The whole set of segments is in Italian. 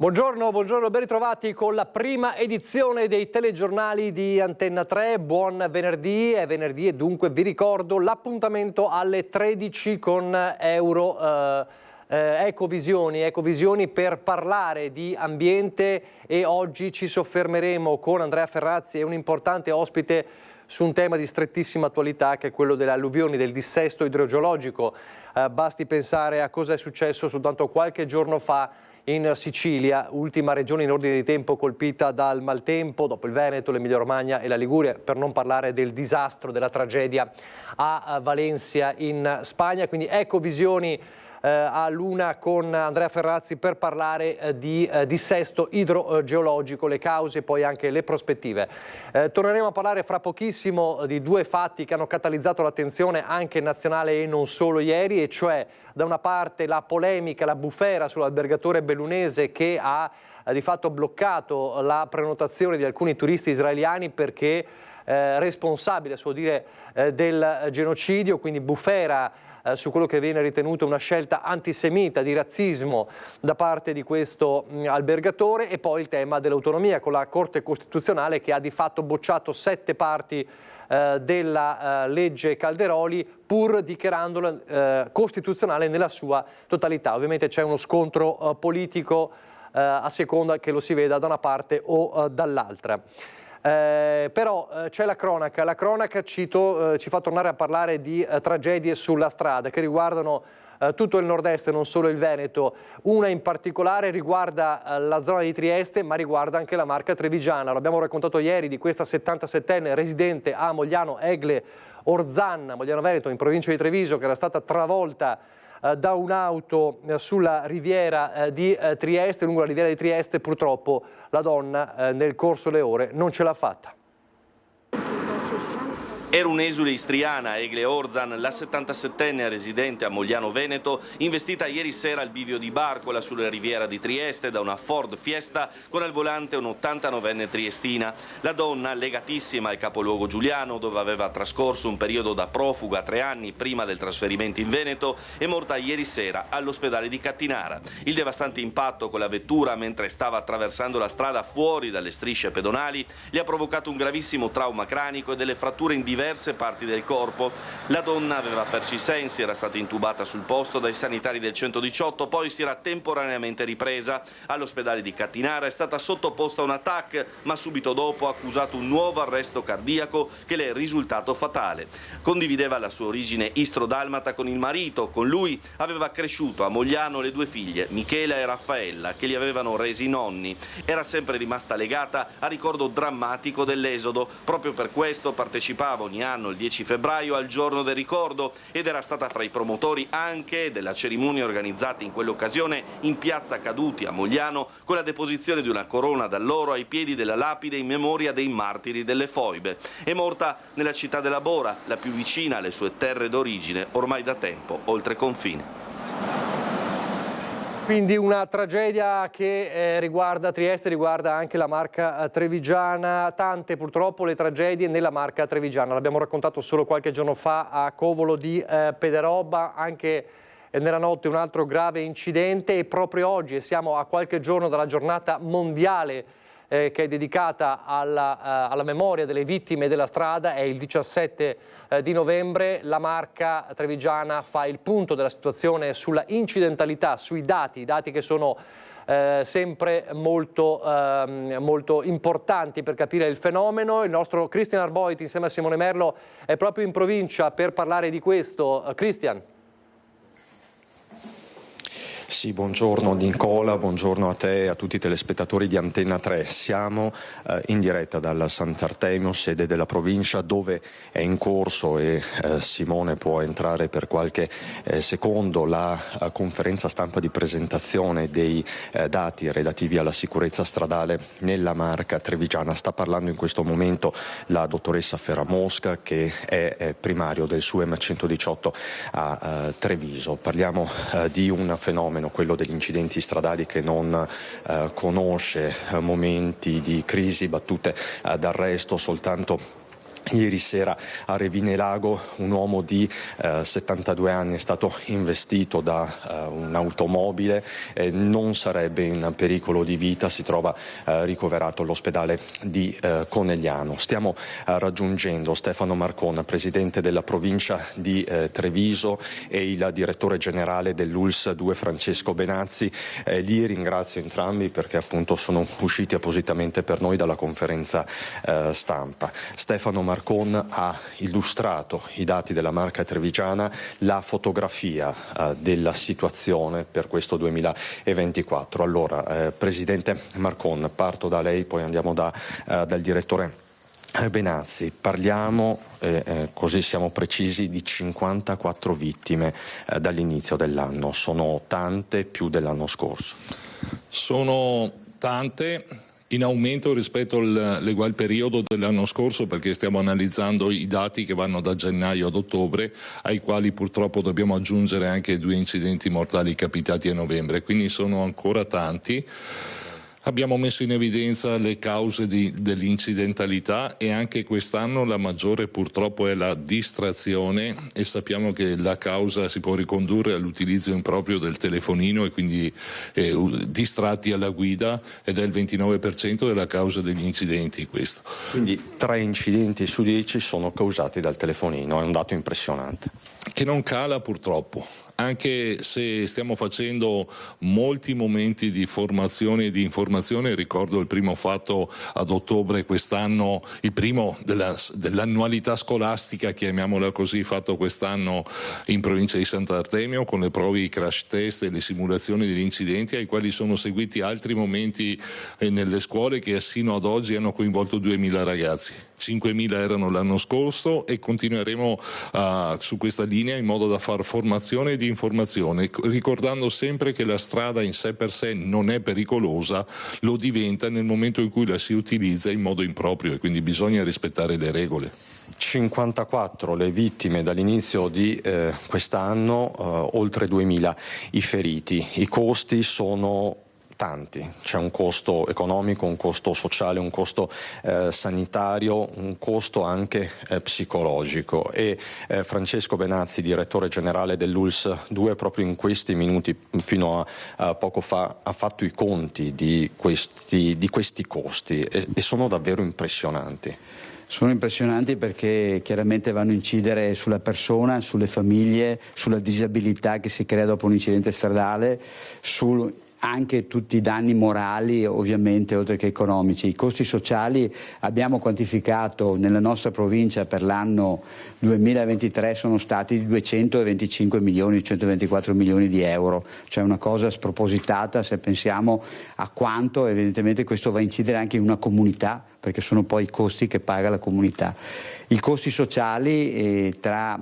Buongiorno, ben ritrovati con la prima edizione dei telegiornali di Antenna 3. Buon venerdì, è venerdì e dunque vi ricordo l'appuntamento alle 13 con Ecovisioni per parlare di ambiente, e oggi ci soffermeremo con Andrea Ferrazzi e un importante ospite su un tema di strettissima attualità, che è quello delle alluvioni, del dissesto idrogeologico. Basti pensare a cosa è successo soltanto qualche giorno fa in Sicilia, ultima regione in ordine di tempo colpita dal maltempo, dopo il Veneto, l'Emilia-Romagna e la Liguria, per non parlare del disastro, della tragedia a Valencia in Spagna. Quindi Ecovisioni a l'una con Andrea Ferrazzi per parlare di dissesto idrogeologico, le cause e poi anche le prospettive. Torneremo a parlare fra pochissimo di due fatti che hanno catalizzato l'attenzione anche nazionale e non solo ieri, e cioè da una parte la polemica, la bufera sull'albergatore bellunese che ha di fatto bloccato la prenotazione di alcuni turisti israeliani perché responsabile, a suo dire, del genocidio, quindi bufera su quello che viene ritenuto una scelta antisemita, di razzismo da parte di questo albergatore, e poi il tema dell'autonomia con la Corte Costituzionale che ha di fatto bocciato 7 parti della legge Calderoli pur dichiarandola costituzionale nella sua totalità. Ovviamente c'è uno scontro politico a seconda che lo si veda da una parte o dall'altra. Però c'è la cronaca ci fa tornare a parlare di tragedie sulla strada che riguardano tutto il nord-est, non solo il Veneto. Una in particolare riguarda la zona di Trieste, ma riguarda anche la Marca Trevigiana. L'abbiamo raccontato ieri di questa 77enne residente a Mogliano Egle Orzan, Mogliano Veneto, in provincia di Treviso, che era stata travolta da un'auto sulla riviera di Trieste, lungo la riviera di Trieste. Purtroppo la donna nel corso delle ore non ce l'ha fatta. Era un'esule istriana, Egle Orzan, la 77enne residente a Mogliano Veneto, investita ieri sera al bivio di Barcola sulla riviera di Trieste da una Ford Fiesta con al volante un 89enne triestina. La donna, legatissima al capoluogo giuliano, dove aveva trascorso un periodo da profuga 3 anni prima del trasferimento in Veneto, è morta ieri sera all'ospedale di Cattinara. Il devastante impatto con la vettura mentre stava attraversando la strada fuori dalle strisce pedonali gli ha provocato un gravissimo trauma cranico e delle fratture in diverse parti del corpo. La donna aveva perso i sensi, era stata intubata sul posto dai sanitari del 118, poi si era temporaneamente ripresa. All'ospedale di Cattinara è stata sottoposta a un TAC, ma subito dopo ha accusato un nuovo arresto cardiaco che le è risultato fatale. Condivideva la sua origine istro-dalmata con il marito, con lui aveva cresciuto a Mogliano le 2 figlie, Michela e Raffaella, che li avevano resi nonni. Era sempre rimasta legata al ricordo drammatico dell'esodo, proprio per questo partecipava ogni anno il 10 febbraio al giorno del ricordo ed era stata fra i promotori anche della cerimonia organizzata in quell'occasione in piazza Caduti a Mogliano, con la deposizione di una corona d'alloro ai piedi della lapide in memoria dei martiri delle foibe. È morta nella città della Bora, la più vicina alle sue terre d'origine, ormai da tempo oltre confine. Quindi una tragedia che riguarda Trieste, riguarda anche la Marca Trevigiana. Tante purtroppo le tragedie nella Marca Trevigiana. L'abbiamo raccontato solo qualche giorno fa a Covolo di Pederobba, anche nella notte un altro grave incidente, e proprio oggi, e siamo a qualche giorno dalla giornata mondiale che è dedicata alla memoria delle vittime della strada, è il 17 di novembre, la Marca Trevigiana fa il punto della situazione sulla incidentalità, sui dati, i dati che sono sempre molto importanti per capire il fenomeno. Il nostro Christian Arboit insieme a Simone Merlo è proprio in provincia per parlare di questo. Christian. Sì, buongiorno Nicola, buongiorno a te e a tutti i telespettatori di Antenna 3. Siamo in diretta dal Sant'Artemio, sede della provincia, dove è in corso, e Simone può entrare per qualche secondo, la conferenza stampa di presentazione dei dati relativi alla sicurezza stradale nella Marca Trevigiana. Sta parlando in questo momento la dottoressa Ferramosca, che è primario del SUEM 118 a Treviso. Parliamo di un fenomeno, quello degli incidenti stradali, che non conosce momenti di crisi, battute d'arresto, soltanto Ieri sera a Revinelago un uomo di 72 anni è stato investito da un'automobile, non sarebbe in pericolo di vita, si trova ricoverato all'ospedale di Conegliano. Stiamo raggiungendo Stefano Marcon, presidente della provincia di Treviso, e il direttore generale dell'ULSS 2 Francesco Benazzi. Li ringrazio entrambi perché appunto sono usciti appositamente per noi dalla conferenza stampa. Stefano Marcon ha illustrato i dati della Marca trevigiana, la fotografia della situazione per questo 2024. Allora, Presidente Marcon, parto da lei, poi andiamo dal direttore Benazzi. Parliamo, così siamo precisi, di 54 vittime dall'inizio dell'anno. Sono tante, più dell'anno scorso. Sono tante, in aumento rispetto all'egual periodo dell'anno scorso, perché stiamo analizzando i dati che vanno da gennaio ad ottobre, ai quali purtroppo dobbiamo aggiungere anche 2 incidenti mortali capitati a novembre, quindi sono ancora tanti. Abbiamo messo in evidenza le cause dell'incidentalità e anche quest'anno la maggiore purtroppo è la distrazione, e sappiamo che la causa si può ricondurre all'utilizzo improprio del telefonino e quindi distratti alla guida, ed è il 29% della causa degli incidenti questo. Quindi 3 incidenti su 10 sono causati dal telefonino, è un dato impressionante. Che non cala purtroppo, anche se stiamo facendo molti momenti di formazione e di informazione. Ricordo il primo fatto ad ottobre quest'anno, il primo dell'annualità scolastica, chiamiamola così, fatto quest'anno in provincia di Sant'Artemio, con le prove, i crash test e le simulazioni degli incidenti, ai quali sono seguiti altri momenti nelle scuole che sino ad oggi hanno coinvolto 2.000 ragazzi. 5.000 erano l'anno scorso e continueremo su questa linea in modo da far formazione e di informazione, ricordando sempre che la strada in sé per sé non è pericolosa, lo diventa nel momento in cui la si utilizza in modo improprio, e quindi bisogna rispettare le regole. 54 le vittime dall'inizio di quest'anno, oltre 2.000 i feriti. I costi sono tanti, c'è un costo economico, un costo sociale, un costo sanitario, un costo anche psicologico, e Francesco Benazzi, direttore generale dell'ULSS 2, proprio in questi minuti, fino a poco fa, ha fatto i conti di questi costi e sono davvero impressionanti. Sono impressionanti perché chiaramente vanno a incidere sulla persona, sulle famiglie, sulla disabilità che si crea dopo un incidente stradale, anche tutti i danni morali, ovviamente, oltre che economici. I costi sociali abbiamo quantificato nella nostra provincia per l'anno 2023 sono stati di 225 milioni, 124 milioni di euro, cioè una cosa spropositata se pensiamo a quanto evidentemente questo va a incidere anche in una comunità, perché sono poi i costi che paga la comunità. I costi sociali tra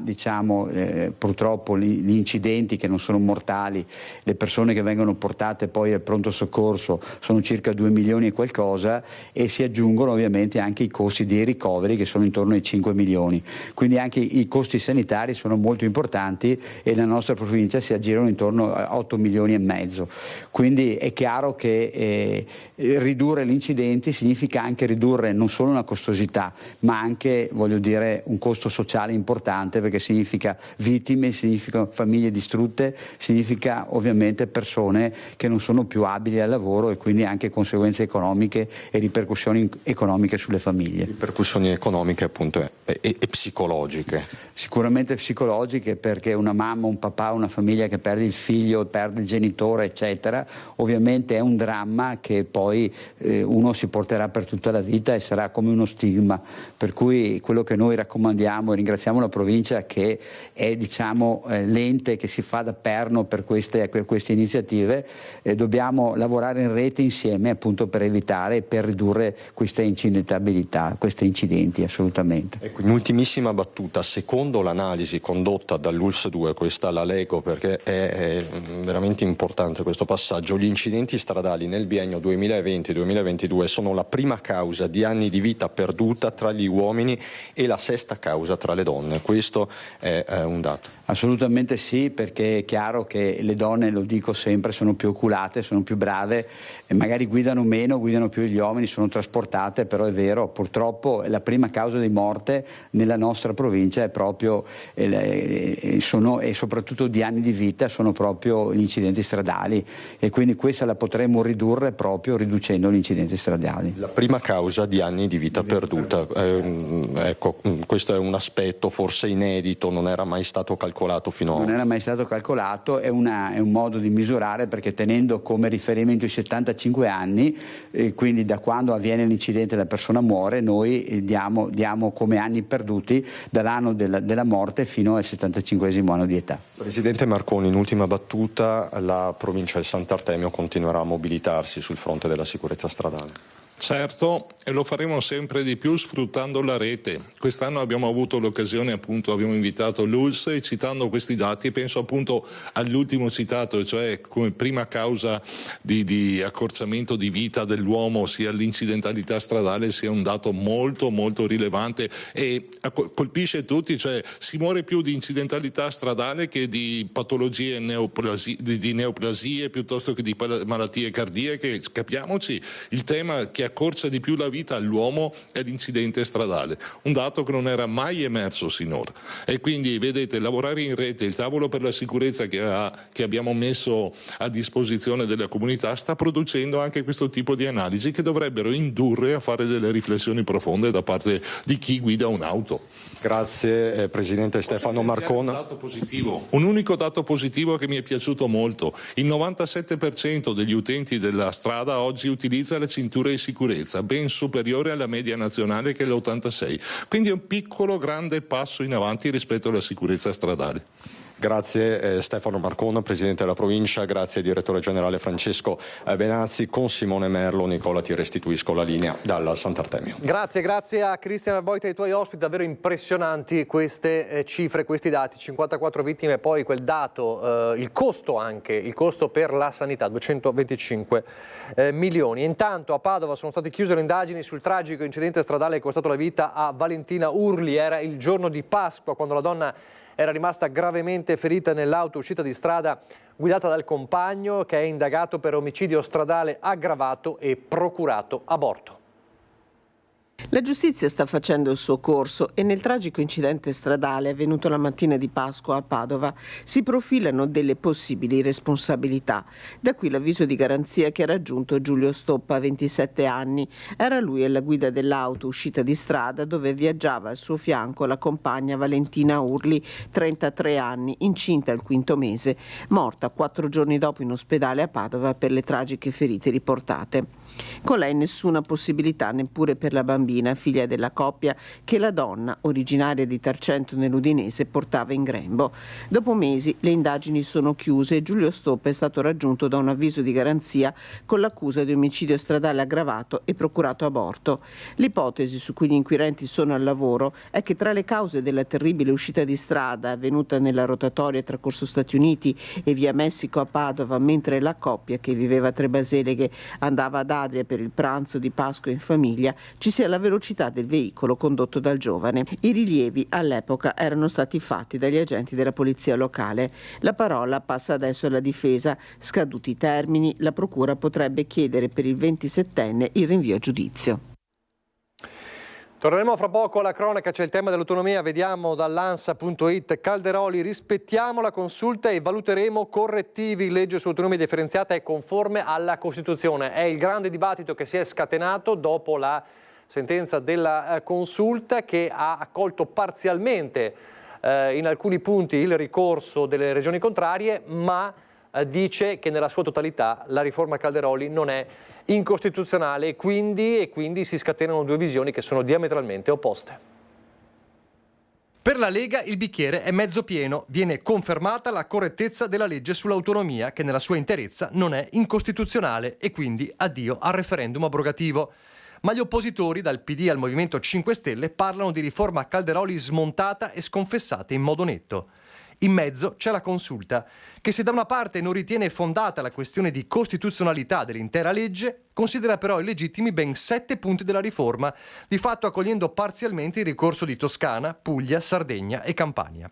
purtroppo gli incidenti che non sono mortali, le persone che vengono portate poi al pronto soccorso sono circa 2 milioni e qualcosa, e si aggiungono ovviamente anche i costi dei ricoveri che sono intorno ai 5 milioni. Quindi anche i costi sanitari sono molto importanti e nella nostra provincia si aggirano intorno a 8 milioni e mezzo. Quindi è chiaro che ridurre gli incidenti significa anche ridurre non solo una costosità, ma anche, voglio dire, un costo sociale importante, perché significa vittime, significa famiglie distrutte, significa ovviamente persone che non sono più abili al lavoro, e quindi anche conseguenze economiche e ripercussioni economiche sulle famiglie. Ripercussioni economiche appunto e psicologiche. Sicuramente psicologiche, perché una mamma, un papà, una famiglia che perde il figlio, perde il genitore, eccetera, ovviamente è un dramma che poi uno si porterà per tutta la vita e sarà come uno stigma, per cui quello che noi raccomandiamo, e ringraziamo la provincia che è l'ente che si fa da perno per queste iniziative, dobbiamo lavorare in rete insieme appunto per evitare e per ridurre questa incidentabilità, questi incidenti assolutamente. Ecco, in ultimissima battuta, secondo l'analisi condotta dall'ULSS 2, questa la leggo perché è veramente importante questo passaggio, gli incidenti stradali nel biennio 2020-2022 sono la prima causa di anni di vita perduta tra gli uomini e la 6ª causa tra le donne. Questo è un dato. Assolutamente sì, perché è chiaro che le donne, lo dico sempre, sono più oculate attrezzate, sono più brave e magari guidano meno, guidano più gli uomini, sono trasportate, però è vero, purtroppo la prima causa di morte nella nostra provincia è proprio e soprattutto di anni di vita sono proprio gli incidenti stradali, e quindi questa la potremmo ridurre proprio riducendo gli incidenti stradali. La prima causa di anni di vita perduta, ecco, questo è un aspetto forse inedito, non era mai stato calcolato finora. Non era mai stato calcolato, è un modo di misurare, perché tenendo come riferimento i 75 anni, quindi da quando avviene l'incidente e la persona muore, noi diamo come anni perduti dall'anno della morte fino al 75esimo anno di età. Presidente Marconi, in ultima battuta, la provincia del Sant'Artemio continuerà a mobilitarsi sul fronte della sicurezza stradale? Certo, e lo faremo sempre di più sfruttando la rete. Quest'anno abbiamo avuto l'occasione, appunto, abbiamo invitato l'ULSS, e citando questi dati penso appunto all'ultimo citato, cioè come prima causa di accorciamento di vita dell'uomo sia l'incidentalità stradale, sia un dato molto molto rilevante e colpisce tutti, cioè si muore più di incidentalità stradale che di patologie di neoplasie piuttosto che di malattie cardiache. Capiamoci, il tema che accorcia di più la vita all'uomo è l'incidente stradale, un dato che non era mai emerso sinora, e quindi vedete, lavorare in rete, il tavolo per la sicurezza che abbiamo messo a disposizione della comunità sta producendo anche questo tipo di analisi che dovrebbero indurre a fare delle riflessioni profonde da parte di chi guida un'auto. Grazie Presidente Stefano Marcona. Un unico dato positivo che mi è piaciuto molto: il 97% degli utenti della strada oggi utilizza la cintura di sicurezza, ben superiore alla media nazionale che è l'86%, quindi è un piccolo grande passo in avanti rispetto alla sicurezza stradale. Grazie Stefano Marcona, Presidente della Provincia, grazie Direttore Generale Francesco Benazzi. Con Simone Merlo, Nicola, ti restituisco la linea dal Sant'Artemio. Grazie a Cristian Arboita e ai tuoi ospiti, davvero impressionanti queste cifre, questi dati, 54 vittime, poi quel dato, il costo per la sanità, 225 milioni. Intanto a Padova sono state chiuse le indagini sul tragico incidente stradale che è costato la vita a Valentina Urli. Era il giorno di Pasqua quando la donna era rimasta gravemente ferita nell'auto uscita di strada guidata dal compagno, che è indagato per omicidio stradale aggravato e procurato aborto. La giustizia sta facendo il suo corso e nel tragico incidente stradale avvenuto la mattina di Pasqua a Padova si profilano delle possibili responsabilità. Da qui l'avviso di garanzia che ha raggiunto Giulio Stoppa, 27 anni. Era lui alla guida dell'auto uscita di strada dove viaggiava al suo fianco la compagna Valentina Urli, 33 anni, incinta al 5° mese, morta 4 giorni dopo in ospedale a Padova per le tragiche ferite riportate. Con lei nessuna possibilità neppure per la bambina, figlia della coppia che la donna, originaria di Tarcento nell'Udinese, portava in grembo. Dopo mesi le indagini sono chiuse e Giulio Stoppa è stato raggiunto da un avviso di garanzia con l'accusa di omicidio stradale aggravato e procurato aborto. L'ipotesi su cui gli inquirenti sono al lavoro è che tra le cause della terribile uscita di strada avvenuta nella rotatoria tra Corso Stati Uniti e via Messico a Padova, mentre la coppia che viveva a Trebaseleghe andava ad Adria per il pranzo di Pasqua in famiglia, ci sia la velocità del veicolo condotto dal giovane. I rilievi all'epoca erano stati fatti dagli agenti della polizia locale. La parola passa adesso alla difesa. Scaduti i termini, la procura potrebbe chiedere per il 27enne il rinvio a giudizio. Torneremo fra poco alla cronaca, c'è il tema dell'autonomia, vediamo dall'ansa.it. Calderoli, rispettiamo la consulta e valuteremo correttivi. Legge sull'autonomia differenziata è conforme alla Costituzione. È il grande dibattito che si è scatenato dopo la sentenza della consulta, che ha accolto parzialmente in alcuni punti il ricorso delle regioni contrarie, ma dice che nella sua totalità la riforma Calderoli non è incostituzionale e quindi si scatenano due visioni che sono diametralmente opposte. Per la Lega il bicchiere è mezzo pieno, viene confermata la correttezza della legge sull'autonomia che nella sua interezza non è incostituzionale e quindi addio al referendum abrogativo. Ma gli oppositori, dal PD al Movimento 5 Stelle, parlano di riforma Calderoli smontata e sconfessata in modo netto. In mezzo c'è la consulta, che se da una parte non ritiene fondata la questione di costituzionalità dell'intera legge, considera però illegittimi ben 7 punti della riforma, di fatto accogliendo parzialmente il ricorso di Toscana, Puglia, Sardegna e Campania.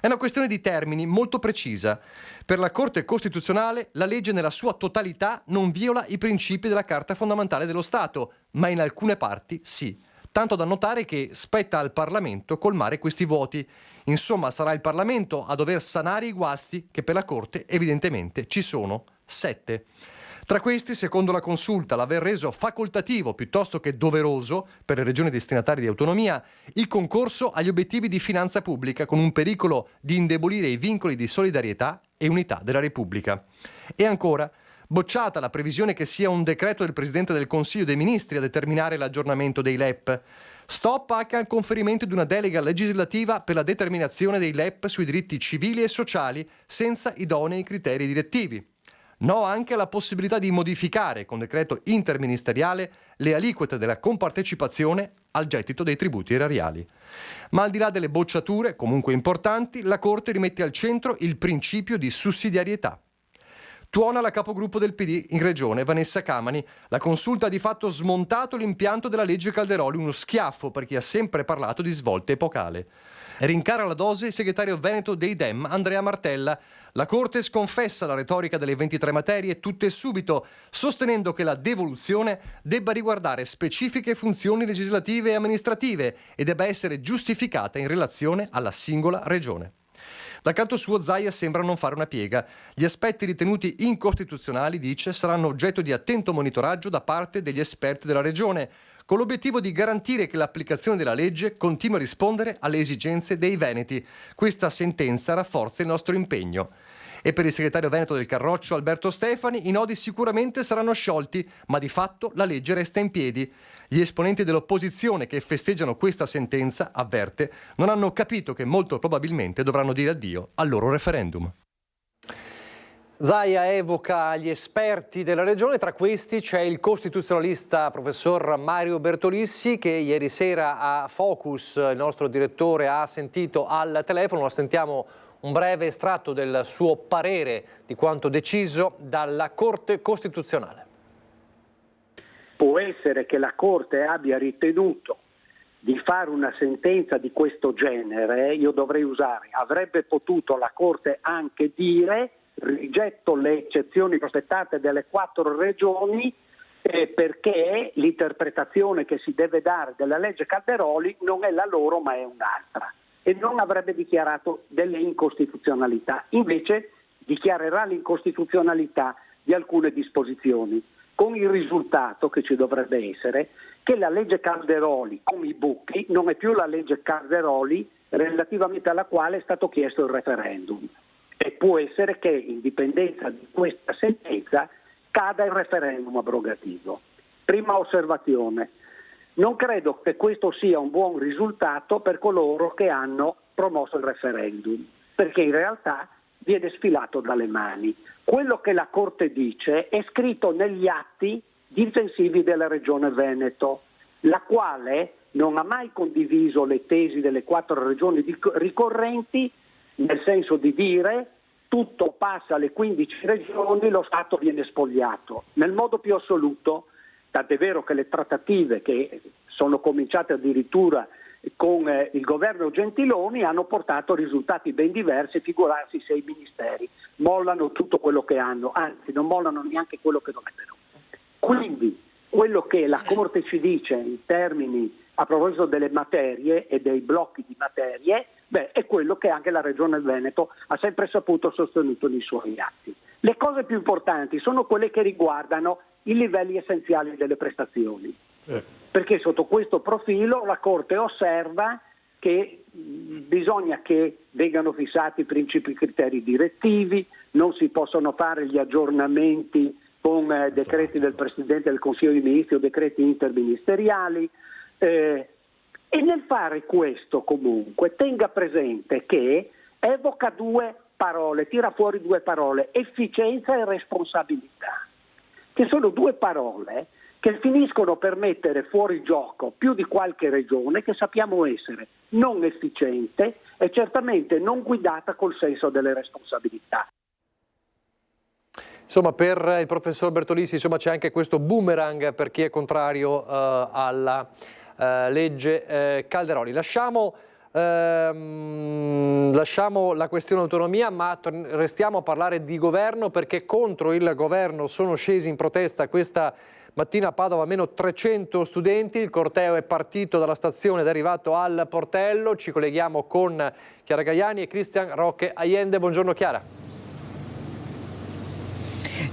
È una questione di termini molto precisa. Per la Corte Costituzionale la legge nella sua totalità non viola i principi della Carta fondamentale dello Stato, ma in alcune parti sì. Tanto da notare che spetta al Parlamento colmare questi vuoti. Insomma, sarà il Parlamento a dover sanare i guasti che per la Corte evidentemente ci sono 7. Tra questi, secondo la Consulta, l'aver reso facoltativo piuttosto che doveroso per le regioni destinatarie di autonomia il concorso agli obiettivi di finanza pubblica, con un pericolo di indebolire i vincoli di solidarietà e unità della Repubblica. E ancora, bocciata la previsione che sia un decreto del Presidente del Consiglio dei Ministri a determinare l'aggiornamento dei LEP. Stop anche al conferimento di una delega legislativa per la determinazione dei LEP sui diritti civili e sociali senza idonei criteri direttivi. No anche alla possibilità di modificare con decreto interministeriale le aliquote della compartecipazione al gettito dei tributi erariali. Ma al di là delle bocciature, comunque importanti, la Corte rimette al centro il principio di sussidiarietà. Tuona la capogruppo del PD in Regione, Vanessa Camani. La Consulta ha di fatto smontato l'impianto della legge Calderoli, uno schiaffo per chi ha sempre parlato di svolta epocale. Rincara la dose il segretario veneto dei Dem, Andrea Martella. La Corte sconfessa la retorica delle 23 materie tutte subito, sostenendo che la devoluzione debba riguardare specifiche funzioni legislative e amministrative e debba essere giustificata in relazione alla singola regione. Dal canto suo Zaia sembra non fare una piega. Gli aspetti ritenuti incostituzionali, dice, saranno oggetto di attento monitoraggio da parte degli esperti della Regione, con l'obiettivo di garantire che l'applicazione della legge continui a rispondere alle esigenze dei veneti. Questa sentenza rafforza il nostro impegno. E per il segretario veneto del Carroccio, Alberto Stefani, i nodi sicuramente saranno sciolti, ma di fatto la legge resta in piedi. Gli esponenti dell'opposizione che festeggiano questa sentenza, avverte, non hanno capito che molto probabilmente dovranno dire addio al loro referendum. Zaia evoca gli esperti della regione, tra questi c'è il costituzionalista professor Mario Bertolissi che ieri sera a Focus, il nostro direttore, ha sentito al telefono. Sentiamo un breve estratto del suo parere di quanto deciso dalla Corte Costituzionale. Può essere che la Corte abbia ritenuto di fare una sentenza di questo genere, io dovrei usare, avrebbe potuto la Corte anche dire rigetto le eccezioni prospettate dalle 4 regioni perché l'interpretazione che si deve dare della legge Calderoli non è la loro ma è un'altra, e non avrebbe dichiarato delle incostituzionalità, invece dichiarerà l'incostituzionalità di alcune disposizioni, con il risultato che ci dovrebbe essere che la legge Calderoli, come i buchi, non è più la legge Calderoli relativamente alla quale è stato chiesto il referendum. E può essere che, in dipendenza di questa sentenza, cada il referendum abrogativo. Prima osservazione. Non credo che questo sia un buon risultato per coloro che hanno promosso il referendum, perché in realtà viene sfilato dalle mani. Quello che la Corte dice è scritto negli atti difensivi della Regione Veneto, la quale non ha mai condiviso le tesi delle 4 regioni ricorrenti, nel senso di dire tutto passa alle 15 regioni, lo Stato viene spogliato, nel modo più assoluto, tant'è vero che le trattative che sono cominciate addirittura con il governo Gentiloni hanno portato risultati ben diversi, figurarsi se i ministeri mollano tutto quello che hanno, anzi non mollano neanche quello che dovrebbero. Quindi quello che la Corte ci dice in termini a proposito delle materie e dei blocchi di materie, è quello che anche la Regione Veneto ha sempre saputo sostenuto nei suoi atti. Le cose più importanti sono quelle che riguardano i livelli essenziali delle prestazioni, perché sotto questo profilo la Corte osserva che bisogna che vengano fissati i principi e criteri direttivi, non si possono fare gli aggiornamenti con decreti del Presidente del Consiglio dei Ministri o decreti interministeriali, e nel fare questo comunque tenga presente che evoca 2 parole, tira fuori 2 parole, efficienza e responsabilità, che sono 2 parole che finiscono per mettere fuori gioco più di qualche regione che sappiamo essere non efficiente e certamente non guidata col senso delle responsabilità. Insomma, per il professor Bertolissi c'è anche questo boomerang per chi è contrario alla legge Calderoli. Lasciamo lasciamo la questione autonomia, ma restiamo a parlare di governo, perché contro il governo sono scesi in protesta questa mattina a Padova almeno 300 studenti. Il corteo è partito dalla stazione ed è arrivato al portello. Ci colleghiamo con Chiara Gaiani e Cristian Roque Allende. Buongiorno Chiara.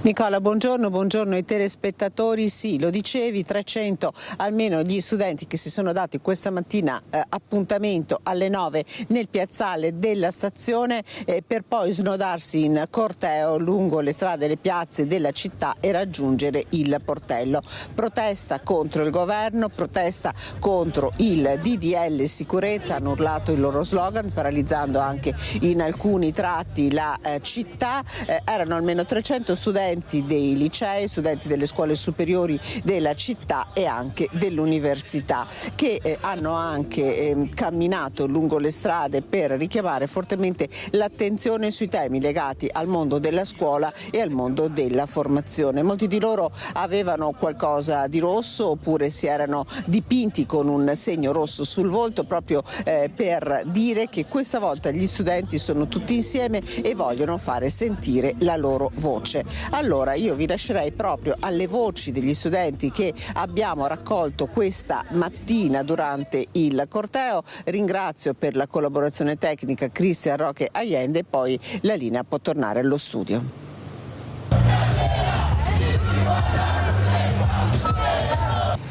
Nicola, buongiorno ai telespettatori. Sì, lo dicevi, 300 almeno gli studenti che si sono dati questa mattina appuntamento alle 9 nel piazzale della stazione per poi snodarsi in corteo lungo le strade e le piazze della città e raggiungere il portello. Protesta contro il governo, protesta contro il DDL sicurezza, hanno urlato il loro slogan, paralizzando anche in alcuni tratti la città. Erano almeno 300 studenti dei licei, studenti delle scuole superiori della città e anche dell'università, che hanno anche camminato lungo le strade per richiamare fortemente l'attenzione sui temi legati al mondo della scuola e al mondo della formazione. Molti di loro avevano qualcosa di rosso oppure si erano dipinti con un segno rosso sul volto, proprio per dire che questa volta gli studenti sono tutti insieme e vogliono fare sentire la loro voce. Allora io vi lascerei proprio alle voci degli studenti che abbiamo raccolto questa mattina durante il corteo. Ringrazio per la collaborazione tecnica Cristian Roque Allende e poi la linea può tornare allo studio.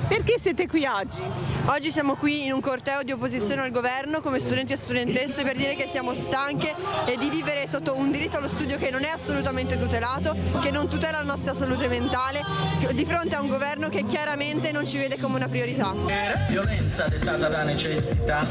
Perché siete qui oggi? Oggi siamo qui in un corteo di opposizione al governo come studenti e studentesse per dire che siamo stanche di vivere sotto un diritto allo studio che non è assolutamente tutelato, che non tutela la nostra salute mentale, di fronte a un governo che chiaramente non ci vede come una priorità. Violenza dettata da necessità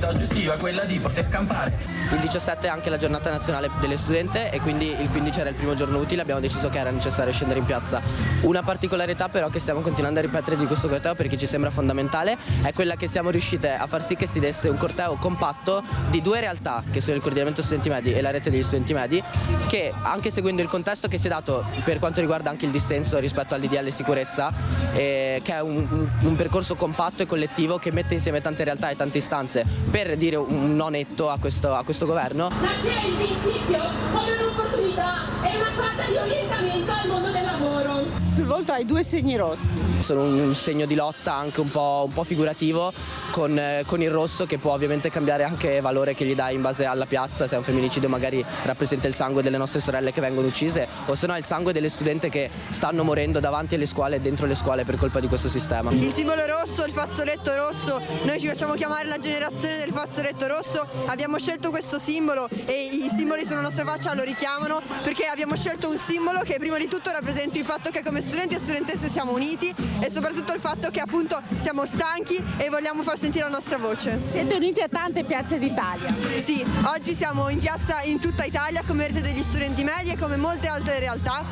oggettiva, quella di poter campare. Il 17 è anche la giornata nazionale delle studente e quindi il 15 era il primo giorno utile, abbiamo deciso che era necessario scendere in piazza. Una particolarità però che stiamo continuando a ripetere di questo corteo perché ci sembra fondamentale è quella che siamo riuscite a far sì che si desse un corteo compatto di due realtà, che sono il coordinamento studenti medi e la rete degli studenti medi, che anche seguendo il contesto che si è dato per quanto riguarda anche il dissenso rispetto al DDL sicurezza, che è un percorso compatto e collettivo che mette insieme tante realtà e tante istanze per dire un no netto a questo governo. Nasce il principio come un'opportunità e una sorta di orientamento al mondo del lavoro. Sul volto hai due segni rossi. Sono un segno di lotta anche un po' figurativo con il rosso, che può ovviamente cambiare anche valore che gli dai in base alla piazza. Se è un femminicidio magari rappresenta il sangue delle nostre sorelle che vengono uccise, o se no il sangue delle studente che stanno morendo davanti alle scuole e dentro le scuole per colpa di questo sistema. Il simbolo rosso, il fazzoletto rosso, noi ci facciamo chiamare la generazione del fazzoletto rosso, abbiamo scelto questo simbolo e i simboli sulla nostra faccia lo richiamano perché abbiamo scelto un simbolo che prima di tutto rappresenta il fatto che come studenti e studentesse siamo uniti e soprattutto il fatto che appunto siamo stanchi e vogliamo far sentire la nostra voce. Siete uniti a tante piazze d'Italia? Sì, oggi siamo in piazza in tutta Italia come rete degli studenti medi e come molte altre realtà,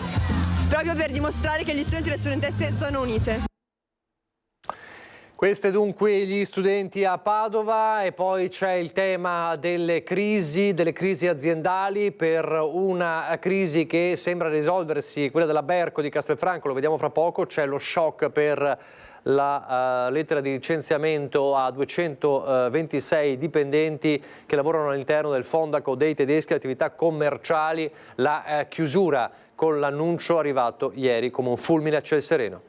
proprio per dimostrare che gli studenti e le studentesse sono unite. Questi dunque gli studenti a Padova, e poi c'è il tema delle crisi aziendali, per una crisi che sembra risolversi, quella della Berco di Castelfranco, lo vediamo fra poco. C'è lo shock per la lettera di licenziamento a 226 dipendenti che lavorano all'interno del Fondaco dei tedeschi, attività commerciali, la chiusura con l'annuncio arrivato ieri come un fulmine a ciel sereno.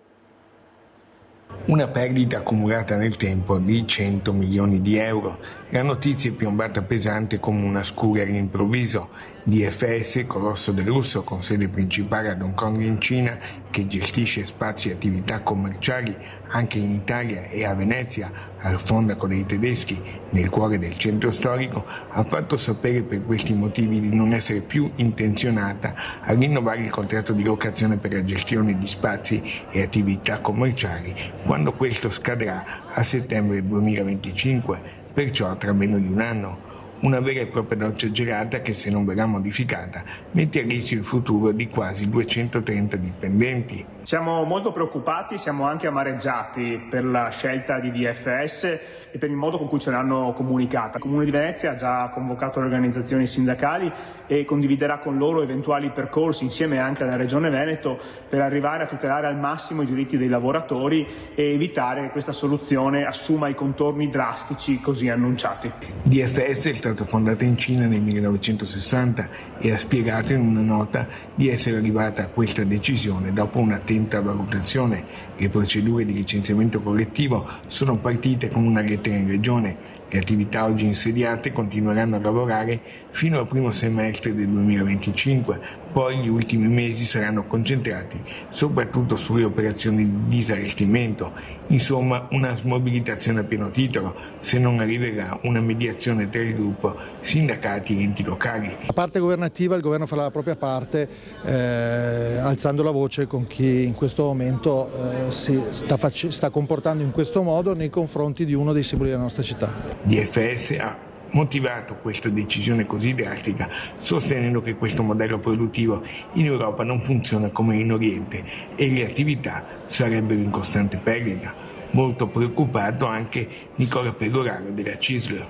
Una perdita accumulata nel tempo di 100 milioni di euro. La notizia è piombata pesante come una scura all'improvviso. DFS, colosso del russo con sede principale ad Hong Kong in Cina, che gestisce spazi e attività commerciali anche in Italia e a Venezia, al Fondaco dei tedeschi, nel cuore del centro storico, ha fatto sapere per questi motivi di non essere più intenzionata a rinnovare il contratto di locazione per la gestione di spazi e attività commerciali quando questo scadrà a settembre 2025, perciò tra meno di un anno. Una vera e propria doccia gelata che, se non verrà modificata, mette a rischio il futuro di quasi 230 dipendenti. Siamo molto preoccupati, siamo anche amareggiati per la scelta di DFS e per il modo con cui ce l'hanno comunicata. Il Comune di Venezia ha già convocato le organizzazioni sindacali e condividerà con loro eventuali percorsi, insieme anche alla Regione Veneto, per arrivare a tutelare al massimo i diritti dei lavoratori e evitare che questa soluzione assuma i contorni drastici così annunciati. DFS è stata fondata in Cina nel 1960 e ha spiegato in una nota di essere arrivata a questa decisione dopo un'attenta valutazione. Le procedure di licenziamento collettivo sono partite con una lettera in Regione. Le attività oggi insediate continueranno a lavorare fino al primo semestre del 2025, poi gli ultimi mesi saranno concentrati soprattutto sulle operazioni di disarrestimento. Insomma, una smobilitazione a pieno titolo, se non arriverà una mediazione tra il gruppo, sindacati e enti locali. La parte governativa, il governo farà la propria parte alzando la voce con chi in questo momento si sta comportando in questo modo nei confronti di uno dei simboli della nostra città. DFS ha motivato questa decisione così drastica sostenendo che questo modello produttivo in Europa non funziona come in Oriente e le attività sarebbero in costante perdita. Molto preoccupato anche Nicola Pegoraro della CISL.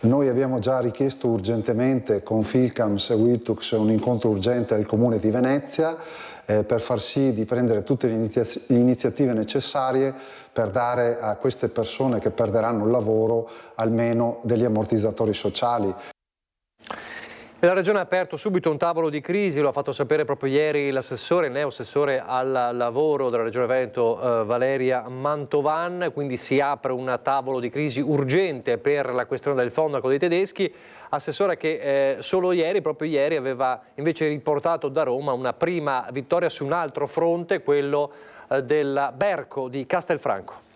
Noi abbiamo già richiesto urgentemente con Filcams e Wiltux un incontro urgente al Comune di Venezia per far sì di prendere tutte le iniziative necessarie per dare a queste persone che perderanno il lavoro almeno degli ammortizzatori sociali. La Regione ha aperto subito un tavolo di crisi, lo ha fatto sapere proprio ieri l'assessore, il neo-assessore al lavoro della Regione Veneto Valeria Mantovan, quindi si apre un tavolo di crisi urgente per la questione del Fondaco dei tedeschi. Assessore che solo ieri, proprio ieri, aveva invece riportato da Roma una prima vittoria su un altro fronte, quello del Berco di Castelfranco.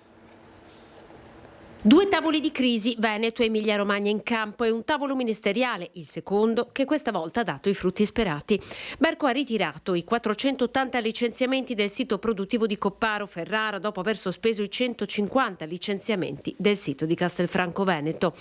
2 tavoli di crisi, Veneto e Emilia-Romagna in campo, e un tavolo ministeriale, il secondo, che questa volta ha dato i frutti sperati. Berco ha ritirato i 480 licenziamenti del sito produttivo di Copparo Ferrara dopo aver sospeso i 150 licenziamenti del sito di Castelfranco Veneto.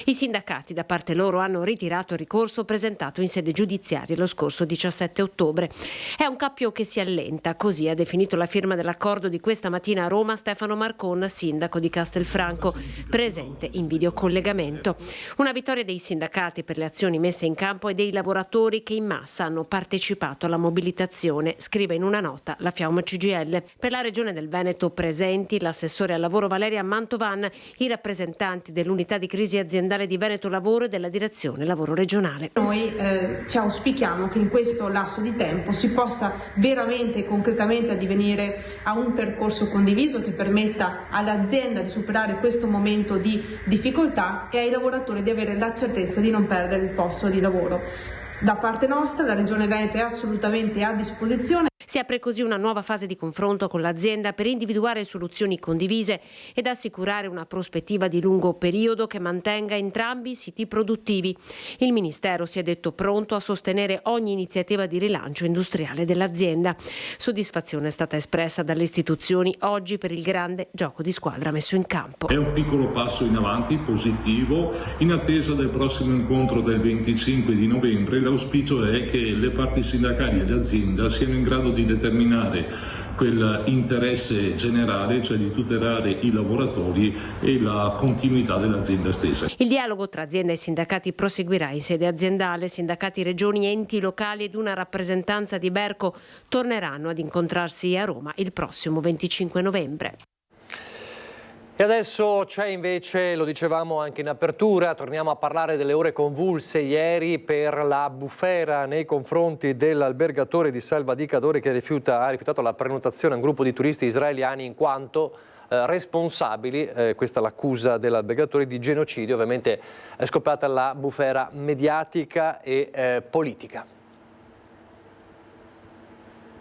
I sindacati da parte loro hanno ritirato il ricorso presentato in sede giudiziaria lo scorso 17 ottobre. È un cappio che si allenta, così ha definito la firma dell'accordo di questa mattina a Roma Stefano Marcon, sindaco di Castelfranco, presente in videocollegamento. Una vittoria dei sindacati per le azioni messe in campo e dei lavoratori che in massa hanno partecipato alla mobilitazione, scrive in una nota la Fiaum CGIL. Per la Regione del Veneto presenti l'assessore al lavoro Valeria Mantovan, i rappresentanti dell'unità di crisi aziendale di Veneto Lavoro e della direzione lavoro regionale. Noi ci auspichiamo che in questo lasso di tempo si possa veramente e concretamente addivenire a un percorso condiviso che permetta all'azienda di superare questo momento di difficoltà e ai lavoratori di avere la certezza di non perdere il posto di lavoro. Da parte nostra la Regione Veneto è assolutamente a disposizione. Si apre così una nuova fase di confronto con l'azienda per individuare soluzioni condivise ed assicurare una prospettiva di lungo periodo che mantenga entrambi i siti produttivi. Il Ministero si è detto pronto a sostenere ogni iniziativa di rilancio industriale dell'azienda. Soddisfazione è stata espressa dalle istituzioni oggi per il grande gioco di squadra messo in campo. È un piccolo passo in avanti positivo. In attesa del prossimo incontro del 25 di novembre, l'auspicio è che le parti sindacali e l'azienda siano in grado di determinare quell'interesse generale, cioè di tutelare i lavoratori e la continuità dell'azienda stessa. Il dialogo tra azienda e sindacati proseguirà in sede aziendale. Sindacati, regioni, enti locali ed una rappresentanza di Berco torneranno ad incontrarsi a Roma il prossimo 25 novembre. E adesso c'è invece, lo dicevamo anche in apertura, torniamo a parlare delle ore convulse ieri per la bufera nei confronti dell'albergatore di Selva di Cadore che ha rifiutato la prenotazione a un gruppo di turisti israeliani in quanto responsabili, questa è l'accusa dell'albergatore, di genocidio. Ovviamente è scoppiata la bufera mediatica e politica.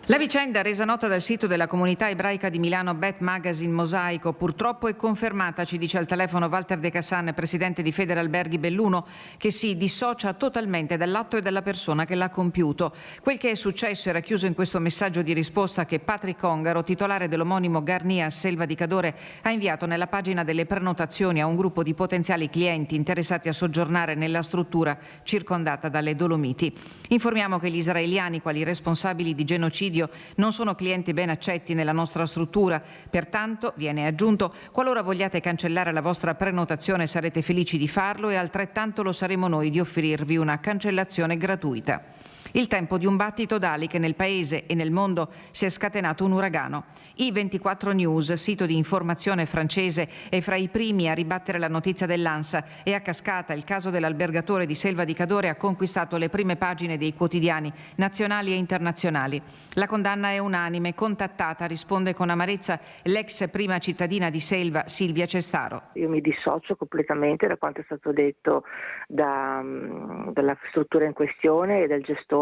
La vicenda resa nota dal sito della comunità ebraica di Milano Bet Magazine Mosaico purtroppo è confermata, ci dice al telefono Walter De Cassan, presidente di Federalberghi Belluno, che si dissocia totalmente dall'atto e dalla persona che l'ha compiuto. Quel che è successo era chiuso in questo messaggio di risposta che Patrick Ongaro, titolare dell'omonimo Garnia Selva di Cadore, ha inviato nella pagina delle prenotazioni a un gruppo di potenziali clienti interessati a soggiornare nella struttura circondata dalle Dolomiti. Informiamo che gli israeliani, quali responsabili di genocidio, non sono clienti ben accetti nella nostra struttura, pertanto, viene aggiunto, qualora vogliate cancellare la vostra prenotazione sarete felici di farlo e altrettanto lo saremo noi di offrirvi una cancellazione gratuita. Il tempo di un battito d'ali che nel paese e nel mondo si è scatenato un uragano. I24 News, sito di informazione francese, è fra i primi a ribattere la notizia dell'ANSA e a cascata il caso dell'albergatore di Selva di Cadore ha conquistato le prime pagine dei quotidiani nazionali e internazionali. La condanna è unanime, contattata, risponde con amarezza l'ex prima cittadina di Selva, Silvia Cestaro. Io mi dissocio completamente da quanto è stato detto dalla struttura in questione e del gestore,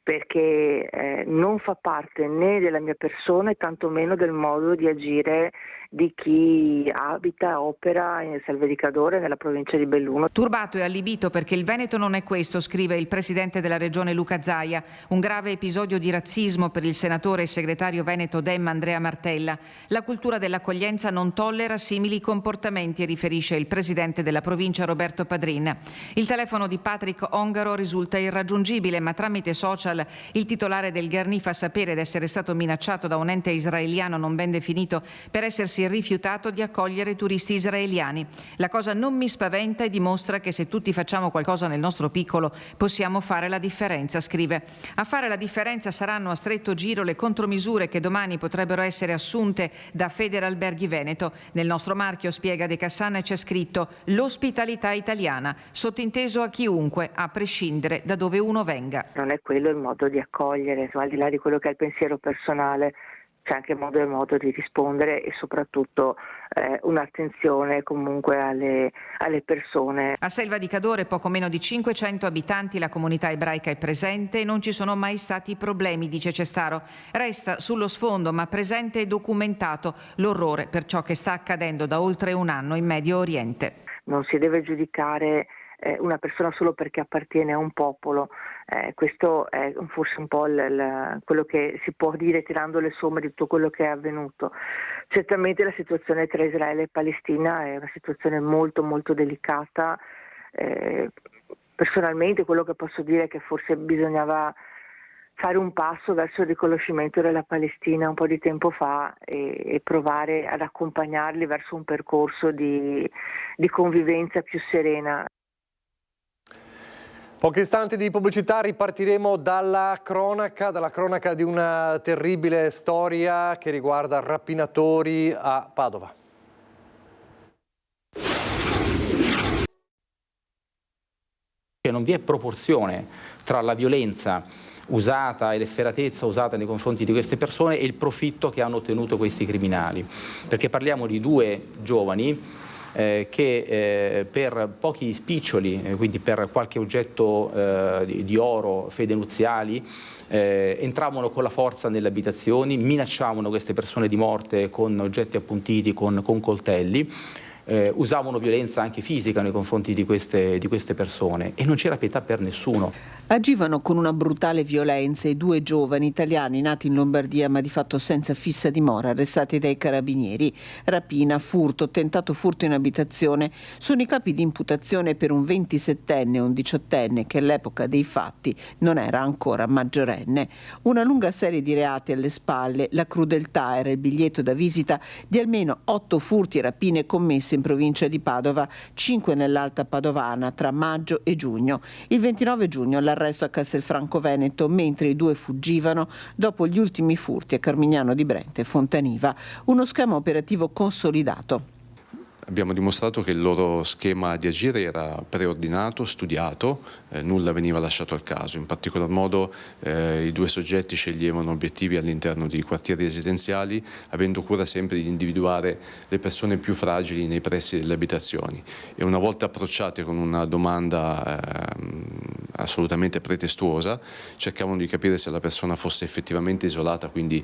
perché non fa parte né della mia persona e tantomeno del modo di agire di chi abita e opera in Selva di Cadore nella provincia di Belluno. Turbato e allibito perché il Veneto non è questo, scrive il presidente della regione Luca Zaia. Un grave episodio di razzismo per il senatore e segretario veneto Dem Andrea Martella. La cultura dell'accoglienza non tollera simili comportamenti, riferisce il presidente della provincia Roberto Padrin. Il telefono di Patrick Ongaro risulta irraggiungibile, ma tramite social il titolare del Garni fa sapere di essere stato minacciato da un ente israeliano non ben definito per essersi rifiutato di accogliere turisti israeliani. La cosa non mi spaventa e dimostra che se tutti facciamo qualcosa nel nostro piccolo possiamo fare la differenza, scrive. A fare la differenza saranno a stretto giro le contromisure che domani potrebbero essere assunte da Federalberghi Veneto. Nel nostro marchio, spiega De Cassan, c'è scritto l'ospitalità italiana, sottinteso a chiunque, a prescindere da dove uno venga. Non è quello il modo di accogliere, al di là di quello che è il pensiero personale, c'è anche modo e modo di rispondere e soprattutto un'attenzione comunque alle persone. A Selva di Cadore, poco meno di 500 abitanti, la comunità ebraica è presente e non ci sono mai stati problemi, dice Cestaro. Resta sullo sfondo ma presente e documentato l'orrore per ciò che sta accadendo da oltre un anno in Medio Oriente. Non si deve giudicare una persona solo perché appartiene a un popolo, questo è forse un po' quello che si può dire tirando le somme di tutto quello che è avvenuto. Certamente la situazione tra Israele e Palestina è una situazione molto molto delicata, personalmente quello che posso dire è che forse bisognava fare un passo verso il riconoscimento della Palestina un po' di tempo fa e provare ad accompagnarli verso un percorso di convivenza più serena. Pochi istanti di pubblicità, ripartiremo dalla cronaca di una terribile storia che riguarda rapinatori a Padova. Non vi è proporzione tra la violenza usata e l'efferatezza usata nei confronti di queste persone e il profitto che hanno ottenuto questi criminali, perché parliamo di due giovani che per pochi spiccioli, quindi per qualche oggetto di oro, fede nuziali, entravano con la forza nelle abitazioni, minacciavano queste persone di morte con oggetti appuntiti, con coltelli, usavano violenza anche fisica nei confronti di queste persone e non c'era pietà per nessuno. Agivano con una brutale violenza i due giovani italiani nati in Lombardia ma di fatto senza fissa dimora, arrestati dai carabinieri. Rapina, furto, tentato furto in abitazione sono i capi di imputazione per un 27enne e un 18enne che all'epoca dei fatti non era ancora maggiorenne. Una lunga serie di reati alle spalle, la crudeltà era il biglietto da visita di almeno 8 furti e rapine commesse in provincia di Padova, 5 nell'Alta Padovana tra maggio e giugno. Il 29 giugno l'arresto a Castelfranco Veneto mentre i due fuggivano dopo gli ultimi furti a Carmignano di Brenta e Fontaniva. Uno schema operativo consolidato. Abbiamo dimostrato che il loro schema di agire era preordinato, studiato, nulla veniva lasciato al caso. In particolar modo i due soggetti sceglievano obiettivi all'interno di quartieri residenziali, avendo cura sempre di individuare le persone più fragili nei pressi delle abitazioni. E una volta approcciate con una domanda assolutamente pretestuosa, cercavano di capire se la persona fosse effettivamente isolata, quindi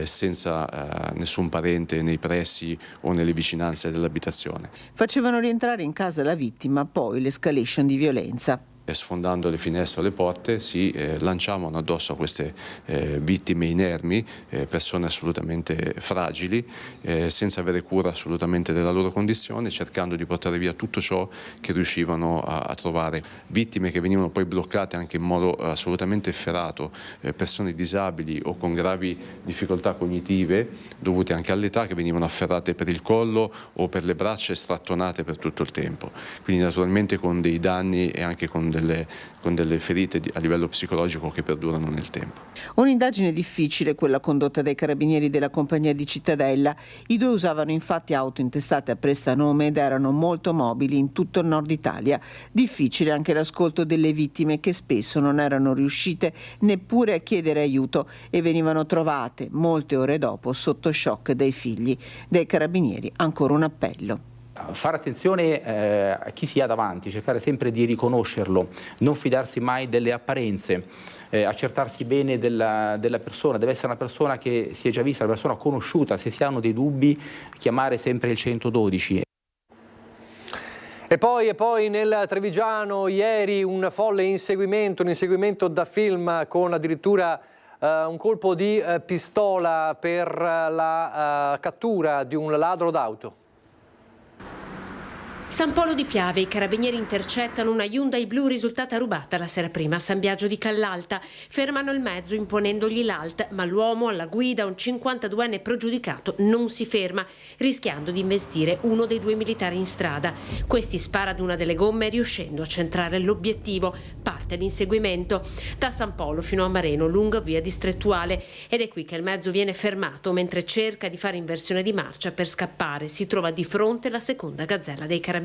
senza nessun parente nei pressi o nelle vicinanze dell'abitazione. Facevano rientrare in casa la vittima, poi l'escalation di violenza. Sfondando le finestre o le porte si lanciavano addosso a queste vittime inermi, persone assolutamente fragili, senza avere cura assolutamente della loro condizione, cercando di portare via tutto ciò che riuscivano a trovare. Vittime che venivano poi bloccate anche in modo assolutamente efferato, persone disabili o con gravi difficoltà cognitive dovute anche all'età, che venivano afferrate per il collo o per le braccia e strattonate per tutto il tempo. Quindi naturalmente con dei danni e anche con delle ferite a livello psicologico che perdurano nel tempo. Un'indagine difficile quella condotta dai carabinieri della compagnia di Cittadella. I due usavano infatti auto intestate a prestanome ed erano molto mobili in tutto il nord Italia. Difficile anche l'ascolto delle vittime, che spesso non erano riuscite neppure a chiedere aiuto e venivano trovate molte ore dopo sotto shock dai figli. Dai carabinieri ancora un appello. Fare attenzione a chi si ha davanti, cercare sempre di riconoscerlo, non fidarsi mai delle apparenze, accertarsi bene della persona, deve essere una persona che si è già vista, una persona conosciuta. Se si hanno dei dubbi, chiamare sempre il 112. E poi nel Trevigiano ieri un folle inseguimento, un inseguimento da film con addirittura un colpo di pistola per la cattura di un ladro d'auto. San Polo di Piave, i carabinieri intercettano una Hyundai blu risultata rubata la sera prima a San Biagio di Callalta. Fermano il mezzo imponendogli l'alt, ma l'uomo alla guida, un 52enne pregiudicato, non si ferma, rischiando di investire uno dei due militari in strada. Questi spara ad una delle gomme riuscendo a centrare l'obiettivo. Parte l'inseguimento da San Polo fino a Mareno, lungo via distrettuale, ed è qui che il mezzo viene fermato mentre cerca di fare inversione di marcia per scappare. Si trova di fronte la seconda gazzella dei carabinieri.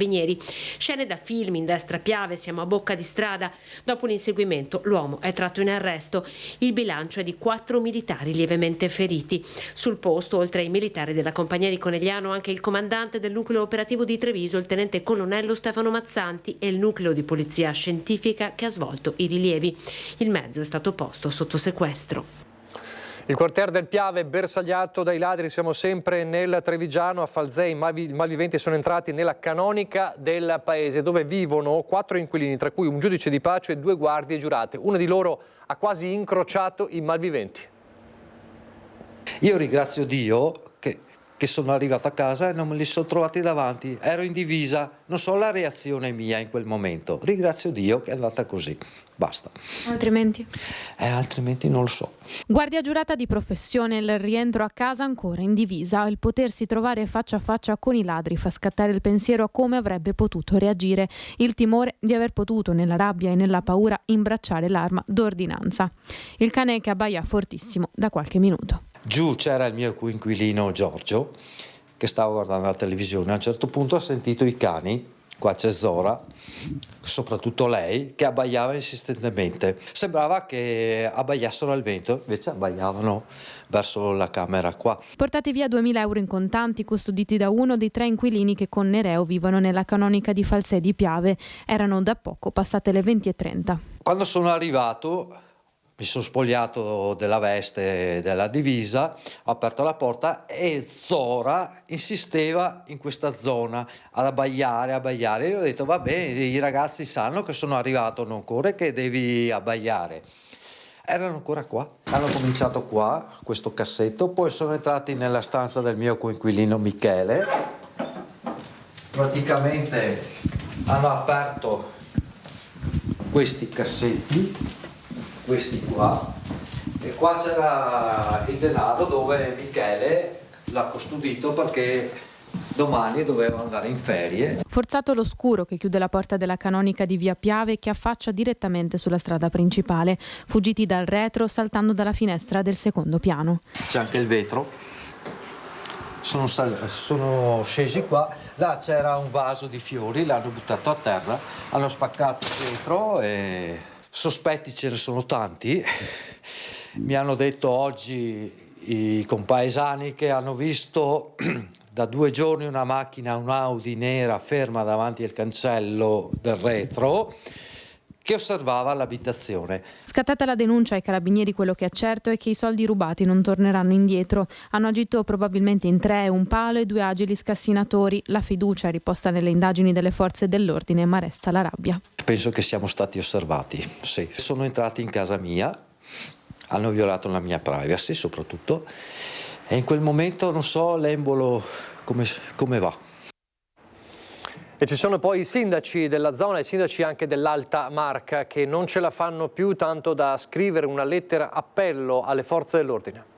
Scene da film, in destra Piave, siamo a bocca di strada. Dopo l'inseguimento l'uomo è tratto in arresto. Il bilancio è di 4 militari lievemente feriti. Sul posto, oltre ai militari della compagnia di Conegliano, anche il comandante del nucleo operativo di Treviso, il tenente colonnello Stefano Mazzanti, e il nucleo di polizia scientifica che ha svolto i rilievi. Il mezzo è stato posto sotto sequestro. Il quartiere del Piave bersagliato dai ladri, siamo sempre nel Trevigiano. A Falzè i malviventi sono entrati nella canonica del paese, dove vivono 4 inquilini, tra cui un giudice di pace e 2 guardie giurate. Una di loro ha quasi incrociato i malviventi. Io ringrazio Dio che sono arrivato a casa e non me li sono trovati davanti, ero in divisa, non so la reazione mia in quel momento, ringrazio Dio che è andata così, basta. Altrimenti? Altrimenti non lo so. Guardia giurata di professione, il rientro a casa ancora in divisa, il potersi trovare faccia a faccia con i ladri fa scattare il pensiero a come avrebbe potuto reagire, il timore di aver potuto nella rabbia e nella paura imbracciare l'arma d'ordinanza. Il cane che abbaia fortissimo da qualche minuto. Giù c'era il mio coinquilino Giorgio che stava guardando la televisione, a un certo punto ha sentito i cani, qua c'è Zora, soprattutto lei, che abbaiava insistentemente. Sembrava che abbaiassero al vento, invece abbaiavano verso la camera qua. Portati via 2.000 euro in contanti custoditi da uno dei 3 inquilini che con Nereo vivono nella canonica di Falzè di Piave. Erano da poco passate le 20:30. Quando sono arrivato mi sono spogliato della veste e della divisa, ho aperto la porta e Zora insisteva in questa zona ad abbaiare. Io ho detto va bene, i ragazzi sanno che sono arrivato, non corre che devi abbaiare. Erano ancora qua, hanno cominciato qua, questo cassetto, poi sono entrati nella stanza del mio coinquilino Michele, praticamente hanno aperto questi cassetti, questi qua, e qua c'era il denaro dove Michele l'ha custodito perché domani doveva andare in ferie. Forzato l'oscuro che chiude la porta della canonica di via Piave che affaccia direttamente sulla strada principale, fuggiti dal retro saltando dalla finestra del secondo piano. C'è anche il vetro, sono scesi qua, là c'era un vaso di fiori, l'hanno buttato a terra, hanno spaccato il vetro e... Sospetti ce ne sono tanti, mi hanno detto oggi i compaesani che hanno visto da 2 giorni una macchina, un Audi nera ferma davanti al cancello del retro, che osservava l'abitazione. Scattata la denuncia ai carabinieri, quello che è certo è che i soldi rubati non torneranno indietro. Hanno agito probabilmente in 3, un palo e 2 agili scassinatori. La fiducia è riposta nelle indagini delle forze dell'ordine, ma resta la rabbia. Penso che siamo stati osservati, sì. Sono entrati in casa mia, hanno violato la mia privacy soprattutto, e in quel momento non so l'embolo come va. E ci sono poi i sindaci della zona e i sindaci anche dell'Alta Marca che non ce la fanno più, tanto da scrivere una lettera appello alle forze dell'ordine.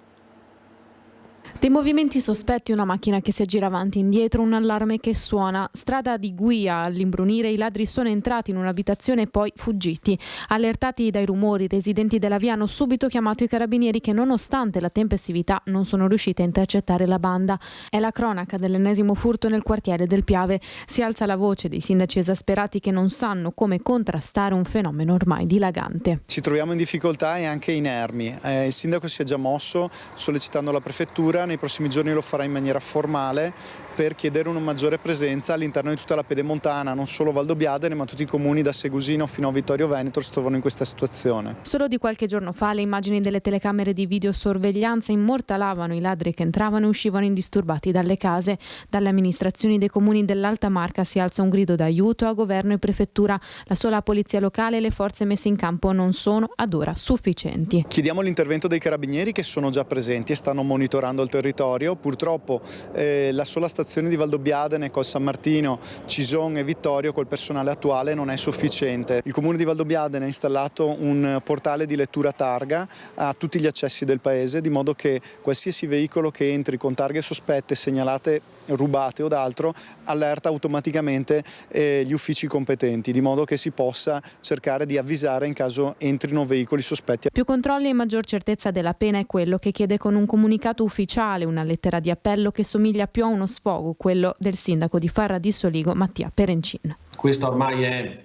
Dei movimenti sospetti, una macchina che si aggira avanti e indietro, un allarme che suona. Strada di Guia, all'imbrunire i ladri sono entrati in un'abitazione e poi fuggiti. Allertati dai rumori, i residenti della via hanno subito chiamato i carabinieri che, nonostante la tempestività, non sono riusciti a intercettare la banda. È la cronaca dell'ennesimo furto nel quartiere del Piave. Si alza la voce dei sindaci esasperati che non sanno come contrastare un fenomeno ormai dilagante. Ci troviamo in difficoltà e anche inermi. Il sindaco si è già mosso sollecitando la prefettura. Nei prossimi giorni lo farà in maniera formale per chiedere una maggiore presenza all'interno di tutta la pedemontana, non solo Valdobbiadene, ma tutti i comuni da Segusino fino a Vittorio Veneto si trovano in questa situazione. Solo di qualche giorno fa le immagini delle telecamere di videosorveglianza immortalavano i ladri che entravano e uscivano indisturbati dalle case. Dalle amministrazioni dei comuni dell'Alta Marca si alza un grido d'aiuto a governo e prefettura. La sola polizia locale e le forze messe in campo non sono ad ora sufficienti. Chiediamo l'intervento dei carabinieri che sono già presenti e stanno monitorando il territorio. Purtroppo la sola stazione di Valdobbiadene, Col San Martino, Cison e Vittorio col personale attuale non è sufficiente. Il comune di Valdobbiadene ha installato un portale di lettura targa a tutti gli accessi del paese, di modo che qualsiasi veicolo che entri con targhe sospette, segnalate rubate o d'altro, allerta automaticamente gli uffici competenti, di modo che si possa cercare di avvisare in caso entrino veicoli sospetti. Più controlli e maggior certezza della pena è quello che chiede con un comunicato ufficiale una lettera di appello che somiglia più a uno sfogo, quello del sindaco di Farra di Soligo, Mattia Perencin. Questa ormai è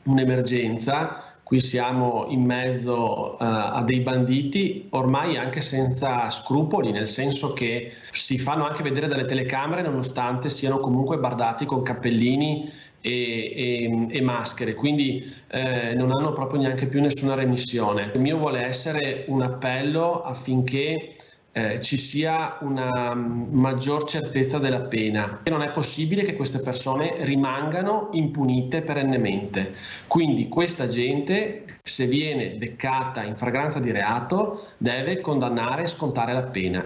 un'emergenza. Qui siamo in mezzo a dei banditi ormai anche senza scrupoli, nel senso che si fanno anche vedere dalle telecamere nonostante siano comunque bardati con cappellini e maschere, quindi non hanno proprio neanche più nessuna remissione. Il mio vuole essere un appello affinché ci sia una maggior certezza della pena. Non è possibile che queste persone rimangano impunite perennemente. Quindi questa gente, se viene beccata in flagranza di reato, deve condannare e scontare la pena.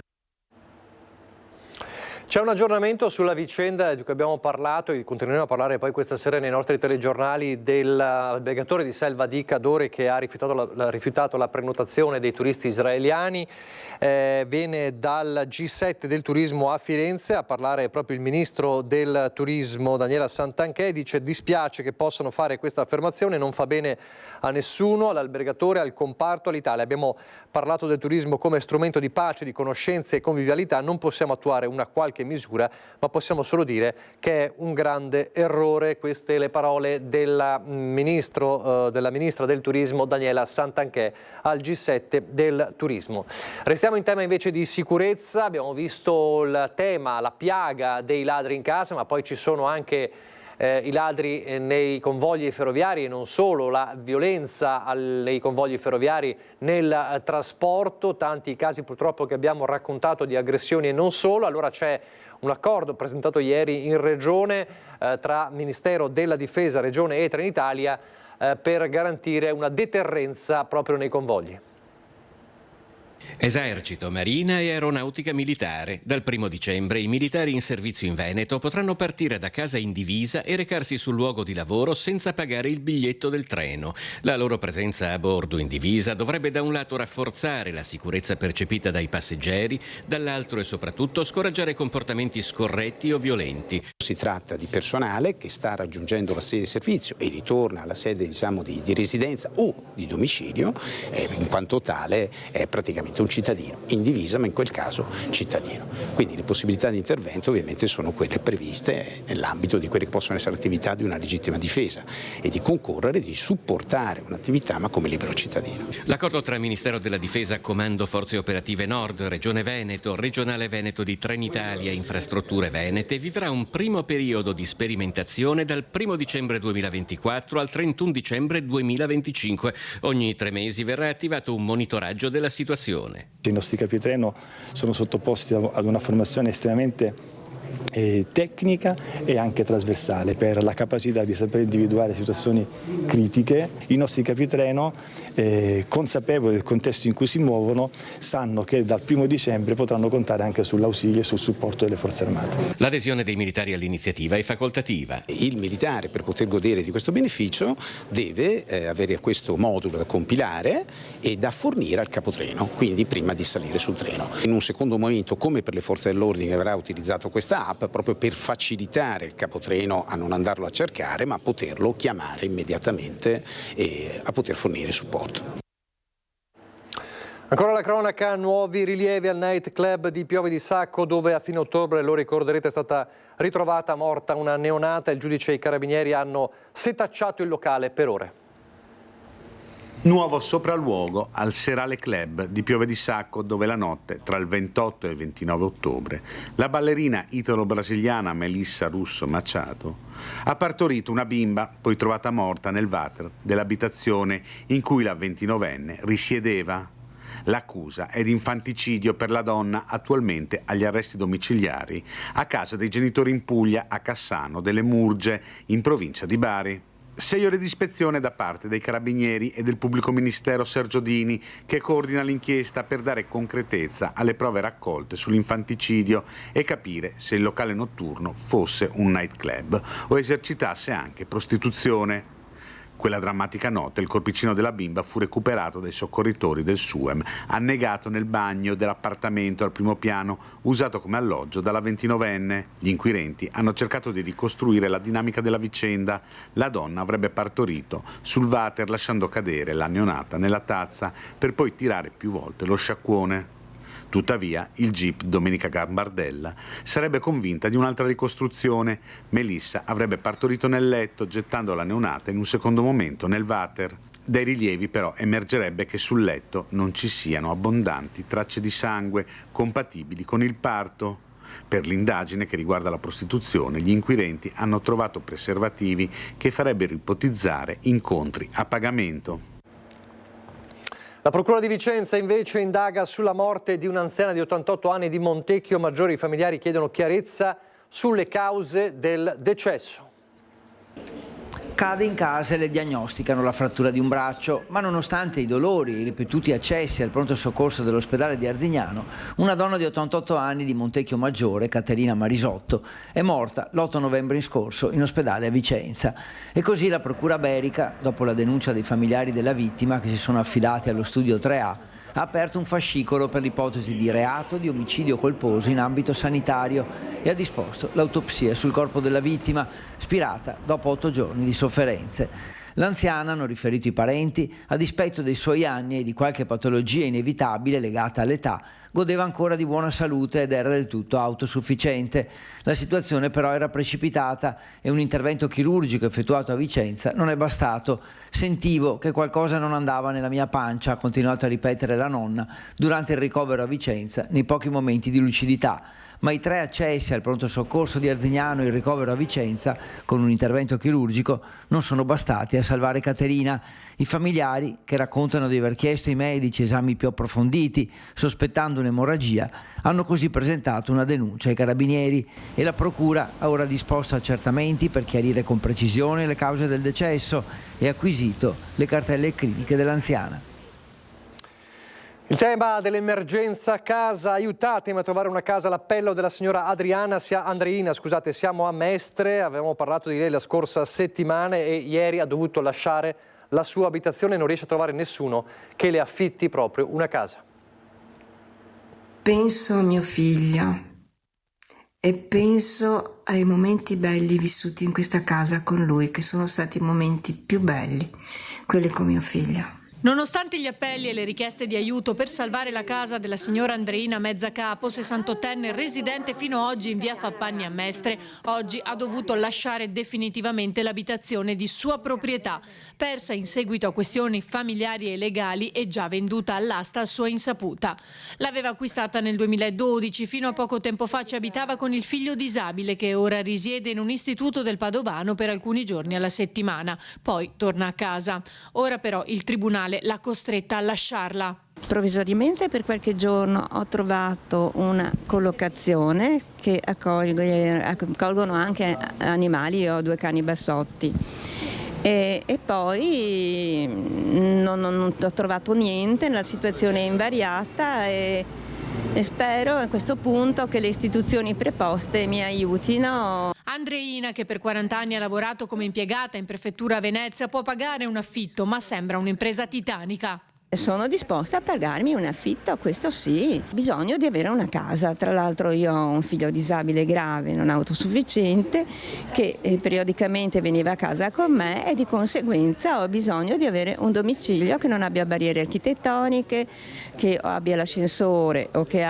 C'è un aggiornamento sulla vicenda di cui abbiamo parlato e continueremo a parlare poi questa sera nei nostri telegiornali dell'albergatore di Selva di Cadore che ha rifiutato la prenotazione dei turisti israeliani. Viene dal G7 del turismo a Firenze a parlare proprio il ministro del turismo Daniela Santanchè. Dice: dispiace che possano fare questa affermazione, non fa bene a nessuno, all'albergatore, al comparto, all'Italia. Abbiamo parlato del turismo come strumento di pace, di conoscenze e convivialità, non possiamo attuare una qualche misura, ma possiamo solo dire che è un grande errore. Queste le parole della ministra del turismo Daniela Santanchè al G7 del turismo. Restiamo in tema invece di sicurezza. Abbiamo visto il tema, la piaga dei ladri in casa, ma poi ci sono anche i ladri nei convogli ferroviari e non solo, la violenza nei convogli ferroviari nel trasporto, tanti casi purtroppo che abbiamo raccontato di aggressioni e non solo. Allora c'è un accordo presentato ieri in Regione tra Ministero della Difesa, Regione e Trenitalia per garantire una deterrenza proprio nei convogli. Esercito, Marina e Aeronautica Militare. Dal 1° dicembre i militari in servizio in Veneto potranno partire da casa in divisa e recarsi sul luogo di lavoro senza pagare il biglietto del treno. La loro presenza a bordo in divisa dovrebbe da un lato rafforzare la sicurezza percepita dai passeggeri, dall'altro e soprattutto scoraggiare comportamenti scorretti o violenti. Si tratta di personale che sta raggiungendo la sede di servizio e ritorna alla sede di residenza o di domicilio, in quanto tale è praticamente un cittadino in divisa, ma in quel caso cittadino. Quindi le possibilità di intervento ovviamente sono quelle previste nell'ambito di quelle che possono essere attività di una legittima difesa e di concorrere, di supportare un'attività ma come libero cittadino. L'accordo tra Ministero della Difesa, Comando Forze Operative Nord, Regione Veneto, Regionale Veneto di Trenitalia e Infrastrutture Venete vivrà un primo primo periodo di sperimentazione dal 1 dicembre 2024 al 31 dicembre 2025. Ogni 3 mesi verrà attivato un monitoraggio della situazione. I nostri capitreno sono sottoposti ad una formazione estremamente tecnica e anche trasversale per la capacità di saper individuare situazioni critiche. I nostri capitreno, consapevoli del contesto in cui si muovono, sanno che dal 1 dicembre potranno contare anche sull'ausilio e sul supporto delle forze armate. L'adesione dei militari all'iniziativa è facoltativa. Il militare, per poter godere di questo beneficio, deve avere questo modulo da compilare e da fornire al capotreno, quindi prima di salire sul treno. In un secondo momento, come per le forze dell'ordine, avrà utilizzato questa app proprio per facilitare il capotreno a non andarlo a cercare, ma a poterlo chiamare immediatamente e a poter fornire supporto. Ancora la cronaca, nuovi rilievi al night club di Pieve di Sacco, dove a fine ottobre, lo ricorderete, è stata ritrovata morta una neonata. Il giudice e i carabinieri hanno setacciato il locale per ore. Nuovo sopralluogo al Serale Club di Pieve di Sacco, dove la notte tra il 28 e il 29 ottobre la ballerina italo-brasiliana Melissa Russo Machado ha partorito una bimba, poi trovata morta nel water dell'abitazione in cui la 29enne risiedeva. L'accusa è di infanticidio per la donna, attualmente agli arresti domiciliari a casa dei genitori in Puglia, a Cassano delle Murge, in provincia di Bari. 6 ore di ispezione da parte dei carabinieri e del pubblico ministero Sergio Dini, che coordina l'inchiesta per dare concretezza alle prove raccolte sull'infanticidio e capire se il locale notturno fosse un nightclub o esercitasse anche prostituzione. Quella drammatica notte il corpicino della bimba fu recuperato dai soccorritori del SUEM, annegato nel bagno dell'appartamento al primo piano, usato come alloggio dalla 29enne. Gli inquirenti hanno cercato di ricostruire la dinamica della vicenda. La donna avrebbe partorito sul water lasciando cadere la neonata nella tazza per poi tirare più volte lo sciacquone. Tuttavia, il GIP Domenica Gambardella sarebbe convinta di un'altra ricostruzione. Melissa avrebbe partorito nel letto, gettando la neonata in un secondo momento nel water. Dai rilievi però emergerebbe che sul letto non ci siano abbondanti tracce di sangue compatibili con il parto. Per l'indagine che riguarda la prostituzione, gli inquirenti hanno trovato preservativi che farebbero ipotizzare incontri a pagamento. La Procura di Vicenza invece indaga sulla morte di un'anziana di 88 anni di Montecchio Maggiore. I familiari chiedono chiarezza sulle cause del decesso. Cade in casa e le diagnosticano la frattura di un braccio, ma nonostante i dolori e i ripetuti accessi al pronto soccorso dell'ospedale di Arzignano, una donna di 88 anni di Montecchio Maggiore, Caterina Marisotto, è morta l'8 novembre in scorso in ospedale a Vicenza. E così la Procura Berica, dopo la denuncia dei familiari della vittima che si sono affidati allo studio 3A, ha aperto un fascicolo per l'ipotesi di reato di omicidio colposo in ambito sanitario e ha disposto l'autopsia sul corpo della vittima, spirata dopo 8 giorni di sofferenze. L'anziana, hanno riferito i parenti, a dispetto dei suoi anni e di qualche patologia inevitabile legata all'età, godeva ancora di buona salute ed era del tutto autosufficiente. La situazione però era precipitata e un intervento chirurgico effettuato a Vicenza non è bastato. Sentivo che qualcosa non andava nella mia pancia, ha continuato a ripetere la nonna durante il ricovero a Vicenza nei pochi momenti di lucidità. Ma i 3 accessi al pronto soccorso di Arzignano e il ricovero a Vicenza, con un intervento chirurgico, non sono bastati a salvare Caterina. I familiari, che raccontano di aver chiesto ai medici esami più approfonditi, sospettando un'emorragia, hanno così presentato una denuncia ai carabinieri e la procura ha ora disposto accertamenti per chiarire con precisione le cause del decesso e acquisito le cartelle cliniche dell'anziana. Il tema dell'emergenza casa, aiutatemi a trovare una casa, l'appello della signora Andreina, siamo a Mestre, avevamo parlato di lei la scorsa settimana e ieri ha dovuto lasciare la sua abitazione, non riesce a trovare nessuno che le affitti proprio una casa. Penso a mio figlio e penso ai momenti belli vissuti in questa casa con lui, che sono stati i momenti più belli, quelli con mio figlio. Nonostante gli appelli e le richieste di aiuto per salvare la casa della signora Andreina Mezzacapo, 68enne residente fino ad oggi in via Fappanni a Mestre, oggi ha dovuto lasciare definitivamente l'abitazione di sua proprietà, persa in seguito a questioni familiari e legali e già venduta all'asta a sua insaputa. L'aveva acquistata nel 2012, fino a poco tempo fa ci abitava con il figlio disabile che ora risiede in un istituto del Padovano per alcuni giorni alla settimana, poi torna a casa. Ora però il tribunale l'ha costretta a lasciarla. Provvisoriamente per qualche giorno ho trovato una collocazione che accolgono anche animali, io ho 2 cani bassotti e poi non ho trovato niente, la situazione è invariata e spero a questo punto che le istituzioni preposte mi aiutino. Andreina, che per 40 anni ha lavorato come impiegata in prefettura a Venezia, può pagare un affitto, ma sembra un'impresa titanica. Sono disposta a pagarmi un affitto, questo sì. Bisogno di avere una casa. Tra l'altro io ho un figlio disabile grave, non autosufficiente, che periodicamente veniva a casa con me e di conseguenza ho bisogno di avere un domicilio che non abbia barriere architettoniche, che abbia l'ascensore o che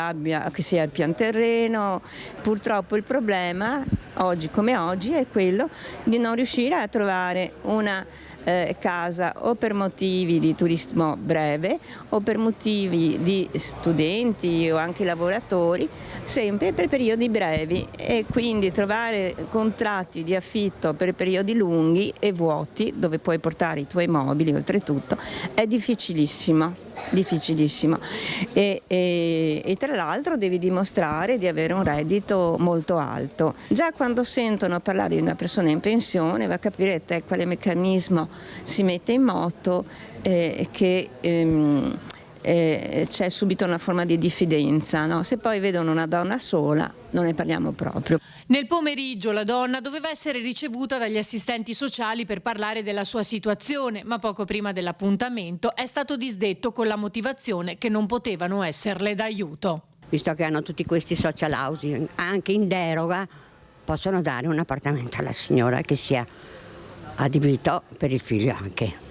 sia il pian terreno. Purtroppo il problema, oggi come oggi, è quello di non riuscire a trovare una casa o per motivi di turismo breve o per motivi di studenti o anche lavoratori, sempre per periodi brevi, e quindi trovare contratti di affitto per periodi lunghi e vuoti dove puoi portare i tuoi mobili oltretutto è difficilissimo. E tra l'altro devi dimostrare di avere un reddito molto alto. Già quando sentono parlare di una persona in pensione va a capire te quale meccanismo si mette in moto, che c'è subito una forma di diffidenza, no? Se poi vedono una donna sola non ne parliamo proprio. Nel pomeriggio la donna doveva essere ricevuta dagli assistenti sociali per parlare della sua situazione, ma poco prima dell'appuntamento è stato disdetto con la motivazione che non potevano esserle d'aiuto. Visto che hanno tutti questi social housing, anche in deroga possono dare un appartamento alla signora che sia adibito per il figlio anche.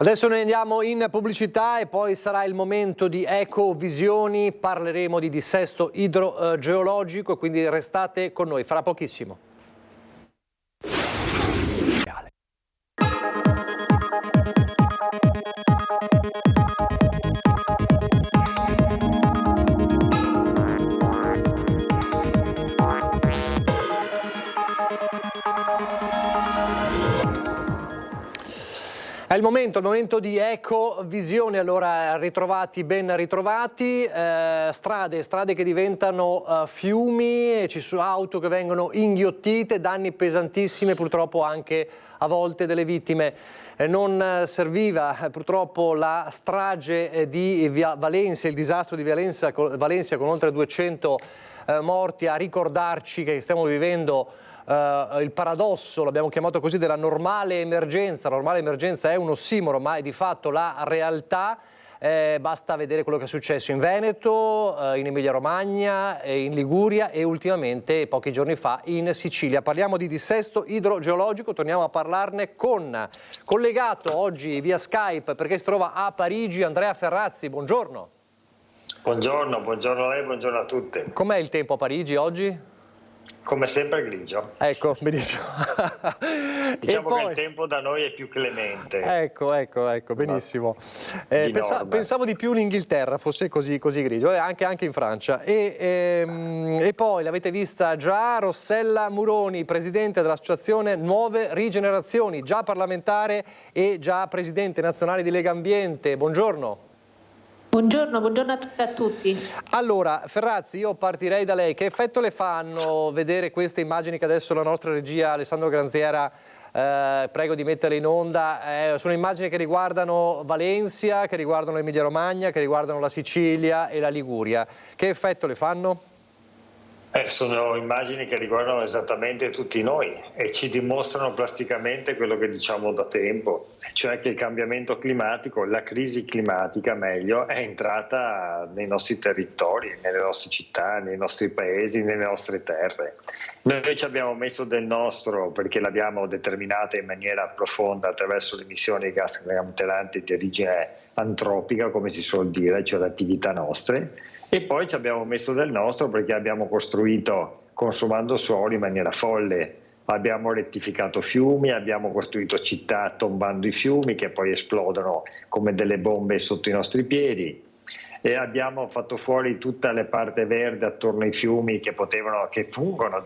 Adesso noi andiamo in pubblicità e poi sarà il momento di Ecovisioni, parleremo di dissesto idrogeologico, quindi restate con noi, fra pochissimo. È il momento di Ecovisione, allora ben ritrovati, strade che diventano fiumi, ci sono auto che vengono inghiottite, danni pesantissimi, purtroppo anche a volte delle vittime. Non serviva purtroppo la strage di Valencia, il disastro di Valencia con oltre 200 morti a ricordarci che stiamo vivendo il paradosso, l'abbiamo chiamato così, della normale emergenza. La normale emergenza è un ossimoro, ma è di fatto la realtà. Basta vedere quello che è successo in Veneto, in Emilia-Romagna, in Liguria e ultimamente, pochi giorni fa, in Sicilia. Parliamo di dissesto idrogeologico, torniamo a parlarne con collegato oggi via Skype, perché si trova a Parigi, Andrea Ferrazzi. Buongiorno. Buongiorno a lei, buongiorno a tutti. Com'è il tempo a Parigi oggi? Come sempre grigio. Ecco, benissimo. Diciamo che il tempo da noi è più clemente. Ecco, benissimo. Pensavo di più in Inghilterra fosse così grigio, anche in Francia. E poi l'avete vista già, Rossella Muroni, presidente dell'associazione Nuove Rigenerazioni, già parlamentare e già presidente nazionale di Lega Ambiente. Buongiorno. Buongiorno a tutti. Allora, Ferrazzi, io partirei da lei. Che effetto le fanno vedere queste immagini che adesso la nostra regia Alessandro Granziera prego di mettere in onda? Sono immagini che riguardano Valencia, che riguardano Emilia Romagna, che riguardano la Sicilia e la Liguria. Che effetto le fanno? Sono immagini che riguardano esattamente tutti noi e ci dimostrano plasticamente quello che diciamo da tempo, cioè che il cambiamento climatico, la crisi climatica meglio, è entrata nei nostri territori, nelle nostre città, nei nostri paesi, nelle nostre terre. Noi ci abbiamo messo del nostro perché l'abbiamo determinata in maniera profonda attraverso l'emissione di gas climalteranti di origine antropica, come si suol dire, cioè le attività nostre. E poi ci abbiamo messo del nostro perché abbiamo costruito, consumando suolo in maniera folle, abbiamo rettificato fiumi, abbiamo costruito città tombando i fiumi che poi esplodono come delle bombe sotto i nostri piedi, e abbiamo fatto fuori tutta la parte verde attorno ai fiumi che fungono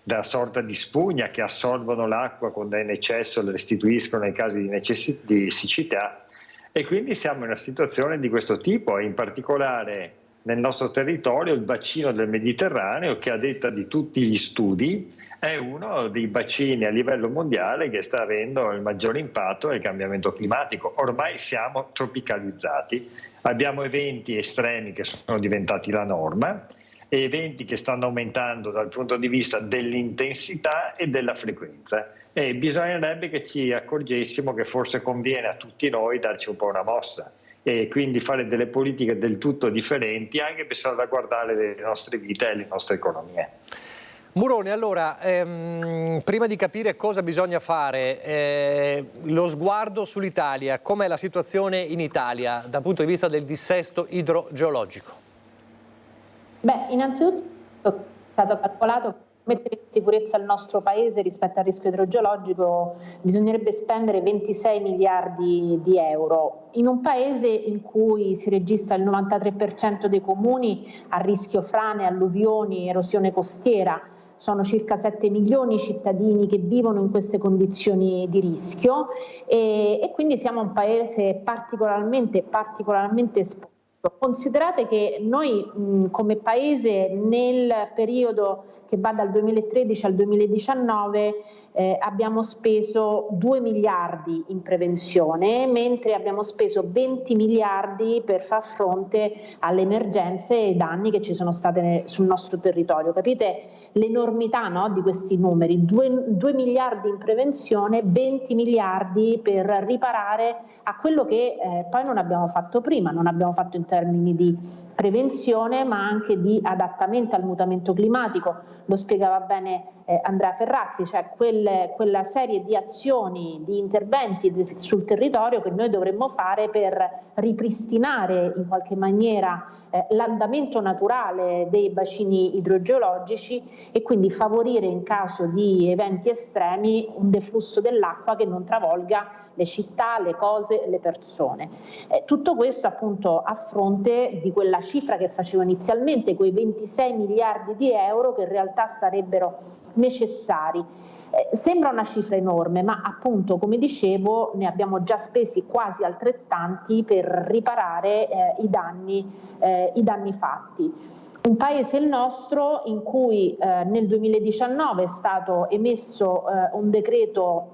da sorta di spugna, che assorbono l'acqua quando è in eccesso, la restituiscono nei casi di siccità, e quindi siamo in una situazione di questo tipo, e in particolare nel nostro territorio il bacino del Mediterraneo, che a detta di tutti gli studi è uno dei bacini a livello mondiale che sta avendo il maggiore impatto del cambiamento climatico. Ormai siamo tropicalizzati, abbiamo eventi estremi che sono diventati la norma e eventi che stanno aumentando dal punto di vista dell'intensità e della frequenza, e bisognerebbe che ci accorgessimo che forse conviene a tutti noi darci un po' una mossa e quindi fare delle politiche del tutto differenti anche per salvaguardare le nostre vite e le nostre economie. Murone, allora, prima di capire cosa bisogna fare, lo sguardo sull'Italia, com'è la situazione in Italia dal punto di vista del dissesto idrogeologico? Beh, innanzitutto è stato calcolato che per mettere in sicurezza il nostro paese rispetto al rischio idrogeologico bisognerebbe spendere 26 miliardi di euro. In un paese in cui si registra il 93% dei comuni a rischio frane, alluvioni, erosione costiera, sono circa 7 milioni i cittadini che vivono in queste condizioni di rischio e quindi siamo un paese particolarmente esposto. Considerate che noi come paese nel periodo che va dal 2013 al 2019 abbiamo speso 2 miliardi in prevenzione, mentre abbiamo speso 20 miliardi per far fronte alle emergenze e ai danni che ci sono state sul nostro territorio. Capite l'enormità, no, di questi numeri? 2 miliardi in prevenzione, 20 miliardi per riparare a quello che poi non abbiamo fatto prima, non abbiamo fatto in termini di prevenzione ma anche di adattamento al mutamento climatico. Lo spiegava bene Andrea Ferrazzi, cioè quella serie di azioni, di interventi sul territorio che noi dovremmo fare per ripristinare in qualche maniera l'andamento naturale dei bacini idrogeologici e quindi favorire in caso di eventi estremi un deflusso dell'acqua che non travolga le città, le cose, le persone. Tutto questo appunto a fronte di quella cifra che facevo inizialmente, quei 26 miliardi di euro che in realtà sarebbero necessari. Sembra una cifra enorme, ma appunto, come dicevo, ne abbiamo già spesi quasi altrettanti per riparare i danni fatti. Un paese, il nostro, in cui nel 2019 è stato emesso un decreto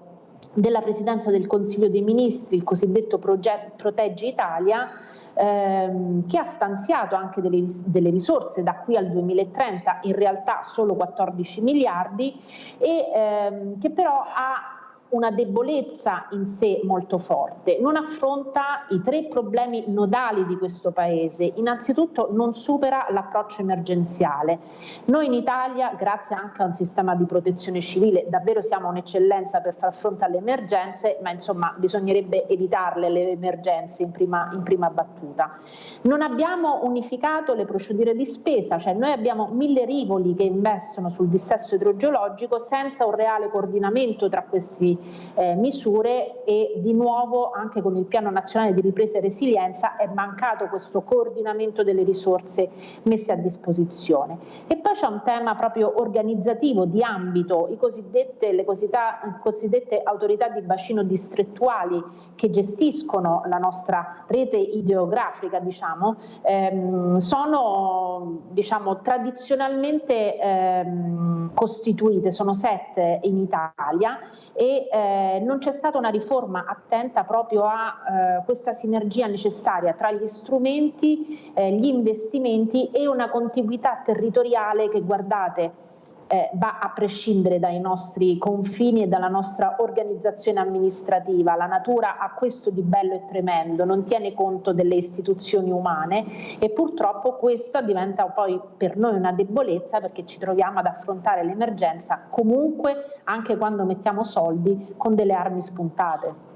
della Presidenza del Consiglio dei Ministri, il cosiddetto Proteggi Italia, che ha stanziato anche delle risorse da qui al 2030, in realtà solo 14 miliardi, e che però ha una debolezza in sé molto forte, non affronta i 3 problemi nodali di questo paese. Innanzitutto non supera l'approccio emergenziale. Noi in Italia, grazie anche a un sistema di protezione civile, davvero siamo un'eccellenza per far fronte alle emergenze, ma insomma bisognerebbe evitarle le emergenze in prima battuta. Non abbiamo unificato le procedure di spesa, cioè noi abbiamo 1000 rivoli che investono sul dissesto idrogeologico senza un reale coordinamento tra questi misure, e di nuovo anche con il Piano Nazionale di Ripresa e Resilienza è mancato questo coordinamento delle risorse messe a disposizione. E poi c'è un tema proprio organizzativo di ambito, le cosiddette autorità di bacino distrettuali che gestiscono la nostra rete idrografica, sono tradizionalmente costituite, sono 7 in Italia e non c'è stata una riforma attenta proprio a questa sinergia necessaria tra gli strumenti, gli investimenti e una contiguità territoriale che, guardate, va a prescindere dai nostri confini e dalla nostra organizzazione amministrativa. La natura ha questo di bello e tremendo, non tiene conto delle istituzioni umane e purtroppo questo diventa poi per noi una debolezza, perché ci troviamo ad affrontare l'emergenza comunque, anche quando mettiamo soldi, con delle armi spuntate.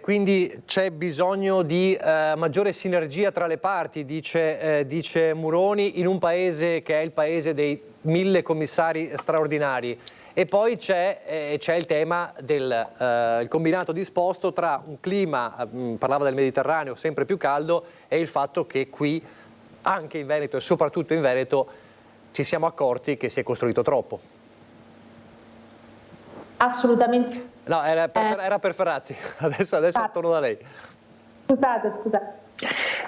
Quindi c'è bisogno di maggiore sinergia tra le parti, dice Muroni, in un paese che è il paese dei 1000 commissari straordinari. E poi c'è il tema del il combinato disposto tra un clima, parlava del Mediterraneo, sempre più caldo, e il fatto che qui, anche in Veneto e soprattutto in Veneto, ci siamo accorti che si è costruito troppo. Assolutamente. No, era per Ferrazzi, adesso torno da lei. Scusate.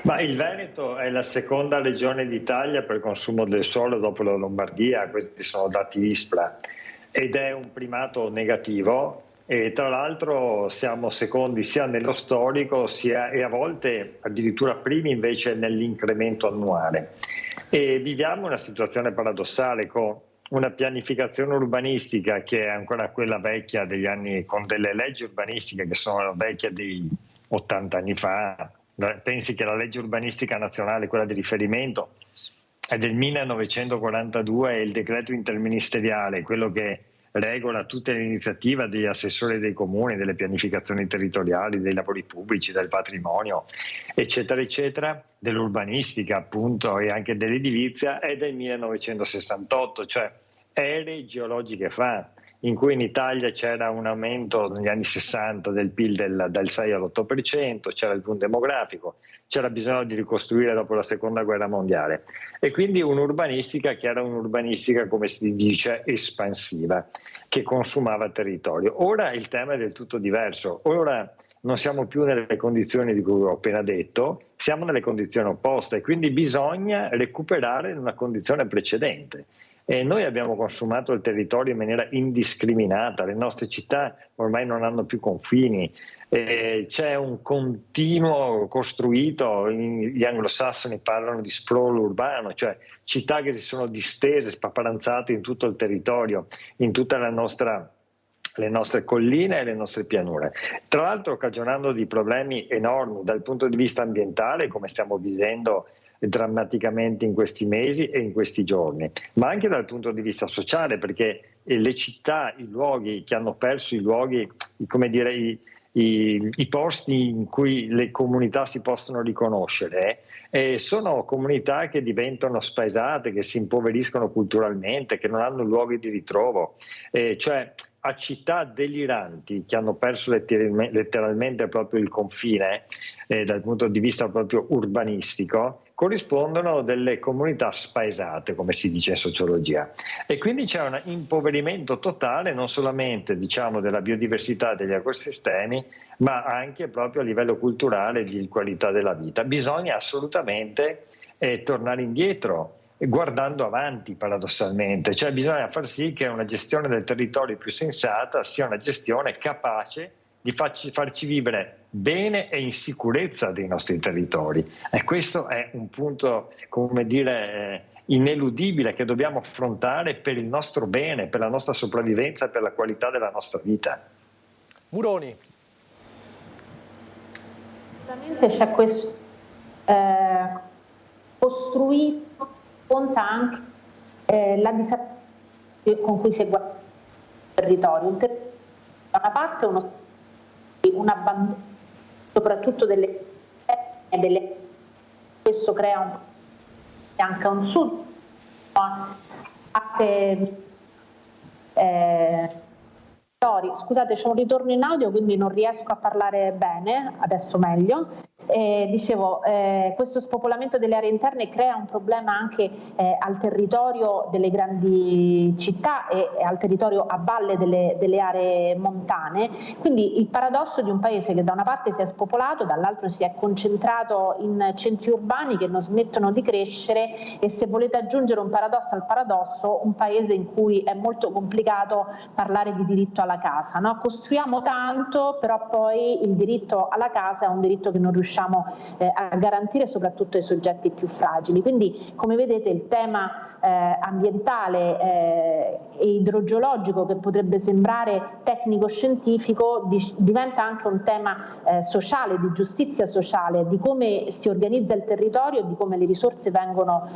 Ma il Veneto è la seconda regione d'Italia per consumo del suolo dopo la Lombardia, questi sono dati ISPRA, ed è un primato negativo e tra l'altro siamo secondi sia nello storico sia, e a volte addirittura primi invece nell'incremento annuale. E viviamo una situazione paradossale con una pianificazione urbanistica che è ancora quella vecchia degli anni, con delle leggi urbanistiche che sono vecchie di 80 anni fa. Pensi che la legge urbanistica nazionale, quella di riferimento, è del 1942 e il decreto interministeriale, quello che regola tutte le iniziative degli assessori dei comuni, delle pianificazioni territoriali, dei lavori pubblici, del patrimonio, eccetera, eccetera, dell'urbanistica appunto e anche dell'edilizia, è del 1968, cioè ere geologiche fa, in cui in Italia c'era un aumento negli anni 60 del PIL dal 6 all'8%, c'era il boom demografico, c'era bisogno di ricostruire dopo la seconda guerra mondiale e quindi un'urbanistica che era un'urbanistica, come si dice, espansiva, che consumava territorio. Ora il tema è del tutto diverso, ora non siamo più nelle condizioni di cui ho appena detto, siamo nelle condizioni opposte, quindi bisogna recuperare una condizione precedente. E noi abbiamo consumato il territorio in maniera indiscriminata, le nostre città ormai non hanno più confini, c'è un continuo costruito, gli anglosassoni parlano di sprawl urbano, cioè città che si sono distese, spaparanzate in tutto il territorio, in tutta le nostre colline e le nostre pianure. Tra l'altro cagionando di problemi enormi dal punto di vista ambientale, come stiamo vivendo drammaticamente in questi mesi e in questi giorni, ma anche dal punto di vista sociale, perché le città, i luoghi che hanno perso i luoghi, come dire, i posti in cui le comunità si possono riconoscere, sono comunità che diventano spaesate, che si impoveriscono culturalmente, che non hanno luoghi di ritrovo, cioè a città deliranti che hanno perso letteralmente proprio il confine dal punto di vista proprio urbanistico, corrispondono delle comunità spaesate, come si dice in sociologia, e quindi c'è un impoverimento totale non solamente della biodiversità degli ecosistemi, ma anche proprio a livello culturale di qualità della vita. Bisogna assolutamente tornare indietro, guardando avanti paradossalmente, cioè bisogna far sì che una gestione del territorio più sensata sia una gestione capace di farci vivere bene e in sicurezza dei nostri territori. E questo è un punto, come dire, ineludibile che dobbiamo affrontare per il nostro bene, per la nostra sopravvivenza e per la qualità della nostra vita. Muroni. Sicuramente c'è questo costruito, conta anche la disattenzione con cui si guarda il territorio. Da una parte un abbandono soprattutto delle questo crea anche un sud Scusate, c'è un ritorno in audio, quindi non riesco a parlare bene, adesso meglio. Dicevo, questo spopolamento delle aree interne crea un problema anche al territorio delle grandi città e al territorio a valle delle aree montane, quindi il paradosso di un paese che da una parte si è spopolato, dall'altro si è concentrato in centri urbani che non smettono di crescere, e se volete aggiungere un paradosso al paradosso, un paese in cui è molto complicato parlare di diritto alla casa, no? Costruiamo tanto, però poi il diritto alla casa è un diritto che non riusciamo a garantire, soprattutto ai soggetti più fragili. Quindi, come vedete, il tema ambientale e idrogeologico, che potrebbe sembrare tecnico-scientifico, diventa anche un tema sociale, di giustizia sociale, di come si organizza il territorio e di come le risorse vengono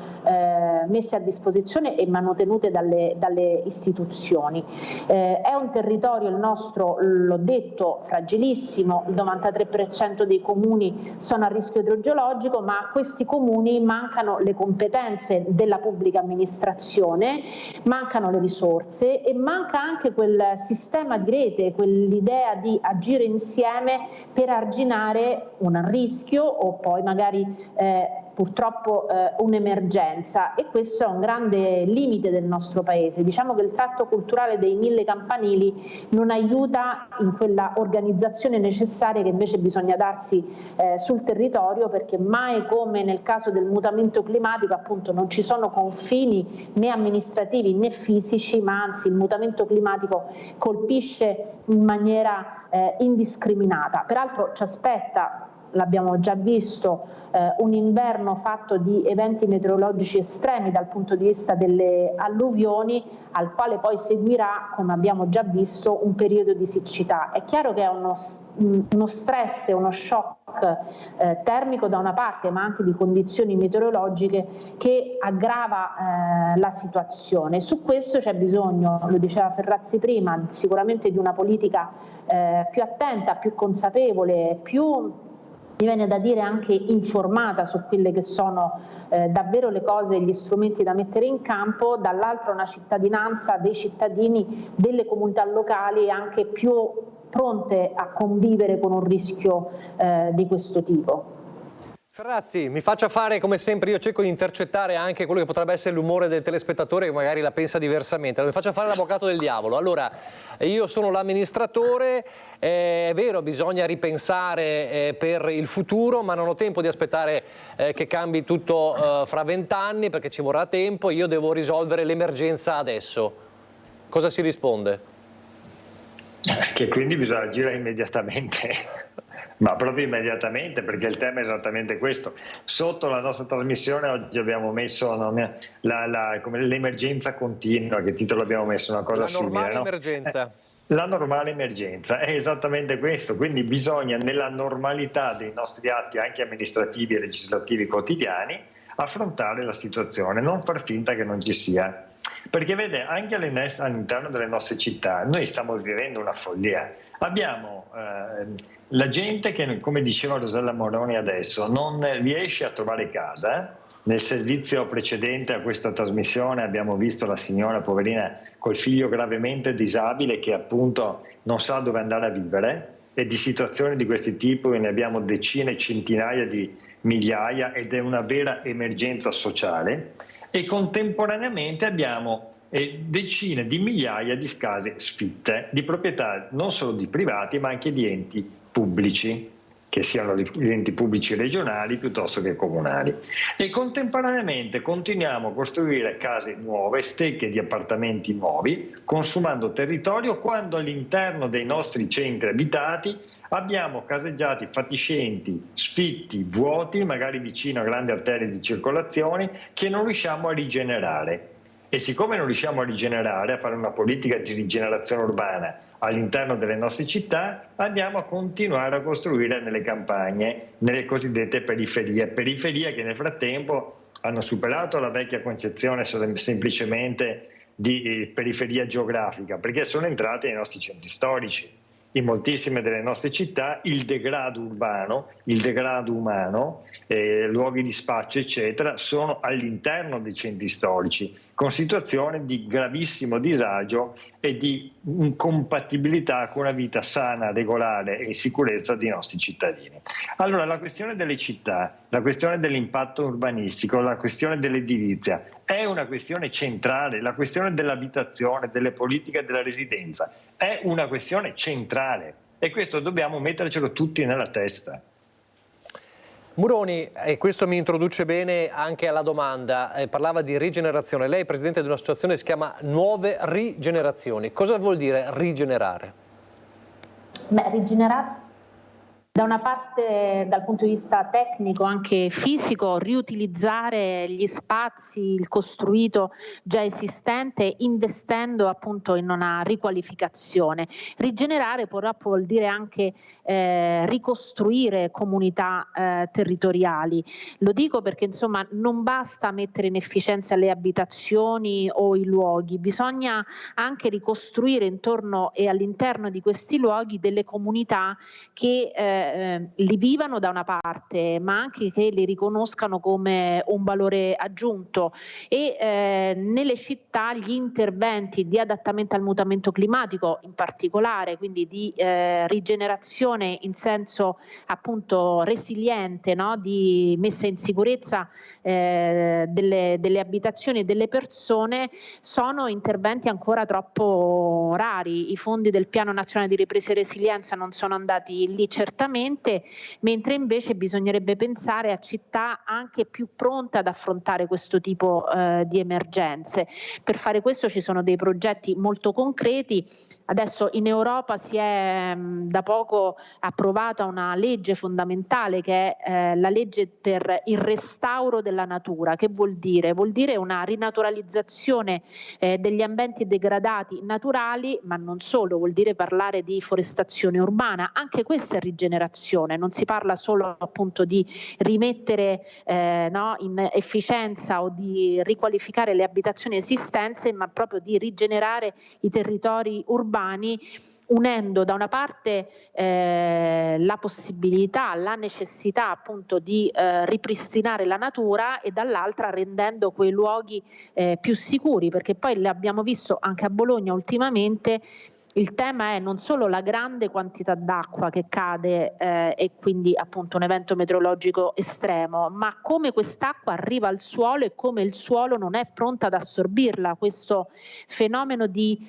messe a disposizione e mantenute dalle istituzioni. È un territorio, il nostro, l'ho detto, fragilissimo, il 93% dei comuni sono a rischio idrogeologico, ma a questi comuni mancano le competenze della pubblica amministrazione, mancano le risorse e manca anche quel sistema di rete, quell'idea di agire insieme per arginare un rischio o poi magari purtroppo un'emergenza, e questo è un grande limite del nostro paese. Diciamo che il tratto culturale dei 1000 campanili non aiuta in quella organizzazione necessaria che invece bisogna darsi sul territorio, perché mai come nel caso del mutamento climatico, appunto, non ci sono confini né amministrativi né fisici, ma anzi il mutamento climatico colpisce in maniera indiscriminata. Peraltro ci aspetta, l'abbiamo già visto, un inverno fatto di eventi meteorologici estremi dal punto di vista delle alluvioni, al quale poi seguirà, come abbiamo già visto, un periodo di siccità. È chiaro che è uno stress e uno shock termico da una parte, ma anche di condizioni meteorologiche, che aggrava la situazione. Su questo c'è bisogno, lo diceva Ferrazzi prima, sicuramente di una politica più attenta, più consapevole, più, mi viene da dire, anche informata su quelle che sono davvero le cose e gli strumenti da mettere in campo, dall'altro una cittadinanza, dei cittadini, delle comunità locali anche più pronte a convivere con un rischio di questo tipo. Ferrazzi, mi faccia fare come sempre, io cerco di intercettare anche quello che potrebbe essere l'umore del telespettatore che magari la pensa diversamente, mi faccia fare l'avvocato del diavolo. Allora, io sono l'amministratore, è vero, bisogna ripensare per il futuro, ma non ho tempo di aspettare che cambi tutto fra 20 anni, perché ci vorrà tempo, io devo risolvere l'emergenza adesso. Cosa si risponde? Che quindi bisogna agire immediatamente. Ma proprio immediatamente, perché il tema è esattamente questo. Sotto la nostra trasmissione oggi abbiamo messo l'emergenza continua, che titolo abbiamo messo? Una cosa simile, normale emergenza. La normale emergenza è esattamente questo, quindi bisogna nella normalità dei nostri atti anche amministrativi e legislativi quotidiani affrontare la situazione, non far finta che non ci sia. Perché vede, anche all'interno delle nostre città noi stiamo vivendo una follia. Abbiamo la gente che, come diceva Rosella Moroni adesso, non riesce a trovare casa. Nel servizio precedente a questa trasmissione abbiamo visto la signora poverina col figlio gravemente disabile che appunto non sa dove andare a vivere, e di situazioni di questo tipo ne abbiamo decine e centinaia di migliaia, ed è una vera emergenza sociale. E contemporaneamente abbiamo decine di migliaia di case sfitte, di proprietà non solo di privati ma anche di enti pubblici, che siano gli enti pubblici regionali piuttosto che comunali. E contemporaneamente continuiamo a costruire case nuove, stecche di appartamenti nuovi, consumando territorio, quando all'interno dei nostri centri abitati abbiamo caseggiati fatiscenti, sfitti, vuoti, magari vicino a grandi arterie di circolazione, che non riusciamo a rigenerare. E siccome non riusciamo a rigenerare, a fare una politica di rigenerazione urbana all'interno delle nostre città, andiamo a continuare a costruire nelle campagne, nelle cosiddette periferie che nel frattempo hanno superato la vecchia concezione semplicemente di periferia geografica, perché sono entrate nei nostri centri storici. in moltissime delle nostre città il degrado urbano, il degrado umano, luoghi di spaccio eccetera, sono all'interno dei centri storici, con situazioni di gravissimo disagio e di incompatibilità con una vita sana, regolare e in sicurezza dei nostri cittadini. Allora la questione delle città, la questione dell'impatto urbanistico, la questione dell'edilizia è una questione centrale, la questione dell'abitazione, delle politiche della residenza è una questione centrale e questo dobbiamo mettercelo tutti nella testa. Muroni, e questo mi introduce bene anche alla domanda, parlava di rigenerazione. Lei è presidente di un'associazione che si chiama Nuove Rigenerazioni. Cosa vuol dire rigenerare? Beh, rigenerare da una parte dal punto di vista tecnico, anche fisico, riutilizzare gli spazi, il costruito già esistente, investendo appunto in una riqualificazione. Rigenerare purtroppo vuol dire anche ricostruire comunità territoriali. Lo dico perché insomma non basta mettere in efficienza le abitazioni o i luoghi, bisogna anche ricostruire intorno e all'interno di questi luoghi delle comunità che li vivano da una parte, ma anche che li riconoscano come un valore aggiunto e nelle città gli interventi di adattamento al mutamento climatico in particolare, quindi di rigenerazione in senso appunto resiliente, no? Di messa in sicurezza delle abitazioni e delle persone, sono interventi ancora troppo rari. I fondi del Piano Nazionale di Ripresa e Resilienza non sono andati lì certamente, mentre invece bisognerebbe pensare a città anche più pronte ad affrontare questo tipo di emergenze. Per fare questo ci sono dei progetti molto concreti. Adesso in Europa si è da poco approvata una legge fondamentale che è la legge per il restauro della natura. Che vuol dire? Vuol dire una rinaturalizzazione degli ambienti degradati naturali, ma non solo, vuol dire parlare di forestazione urbana. Anche questa è rigenerazione, non si parla solo appunto di rimettere in efficienza o di riqualificare le abitazioni esistenti, ma proprio di rigenerare i territori urbani, unendo da una parte la possibilità, la necessità appunto di ripristinare la natura e dall'altra rendendo quei luoghi più sicuri, perché poi l'abbiamo visto anche a Bologna ultimamente. Il tema è non solo la grande quantità d'acqua che cade e quindi appunto un evento meteorologico estremo, ma come quest'acqua arriva al suolo e come il suolo non è pronto ad assorbirla. Questo fenomeno di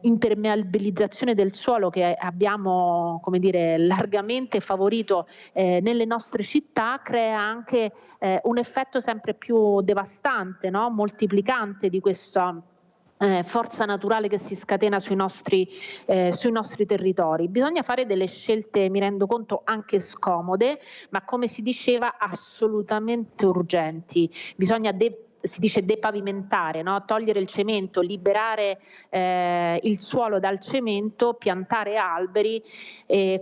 impermeabilizzazione del suolo che abbiamo, come dire, largamente favorito nelle nostre città crea anche un effetto sempre più devastante, no? Moltiplicante di questa forza naturale che si scatena sui nostri territori. Bisogna fare delle scelte, mi rendo conto, anche scomode, ma come si diceva assolutamente urgenti. Bisogna si dice depavimentare, no? Togliere il cemento, liberare il suolo dal cemento, piantare alberi.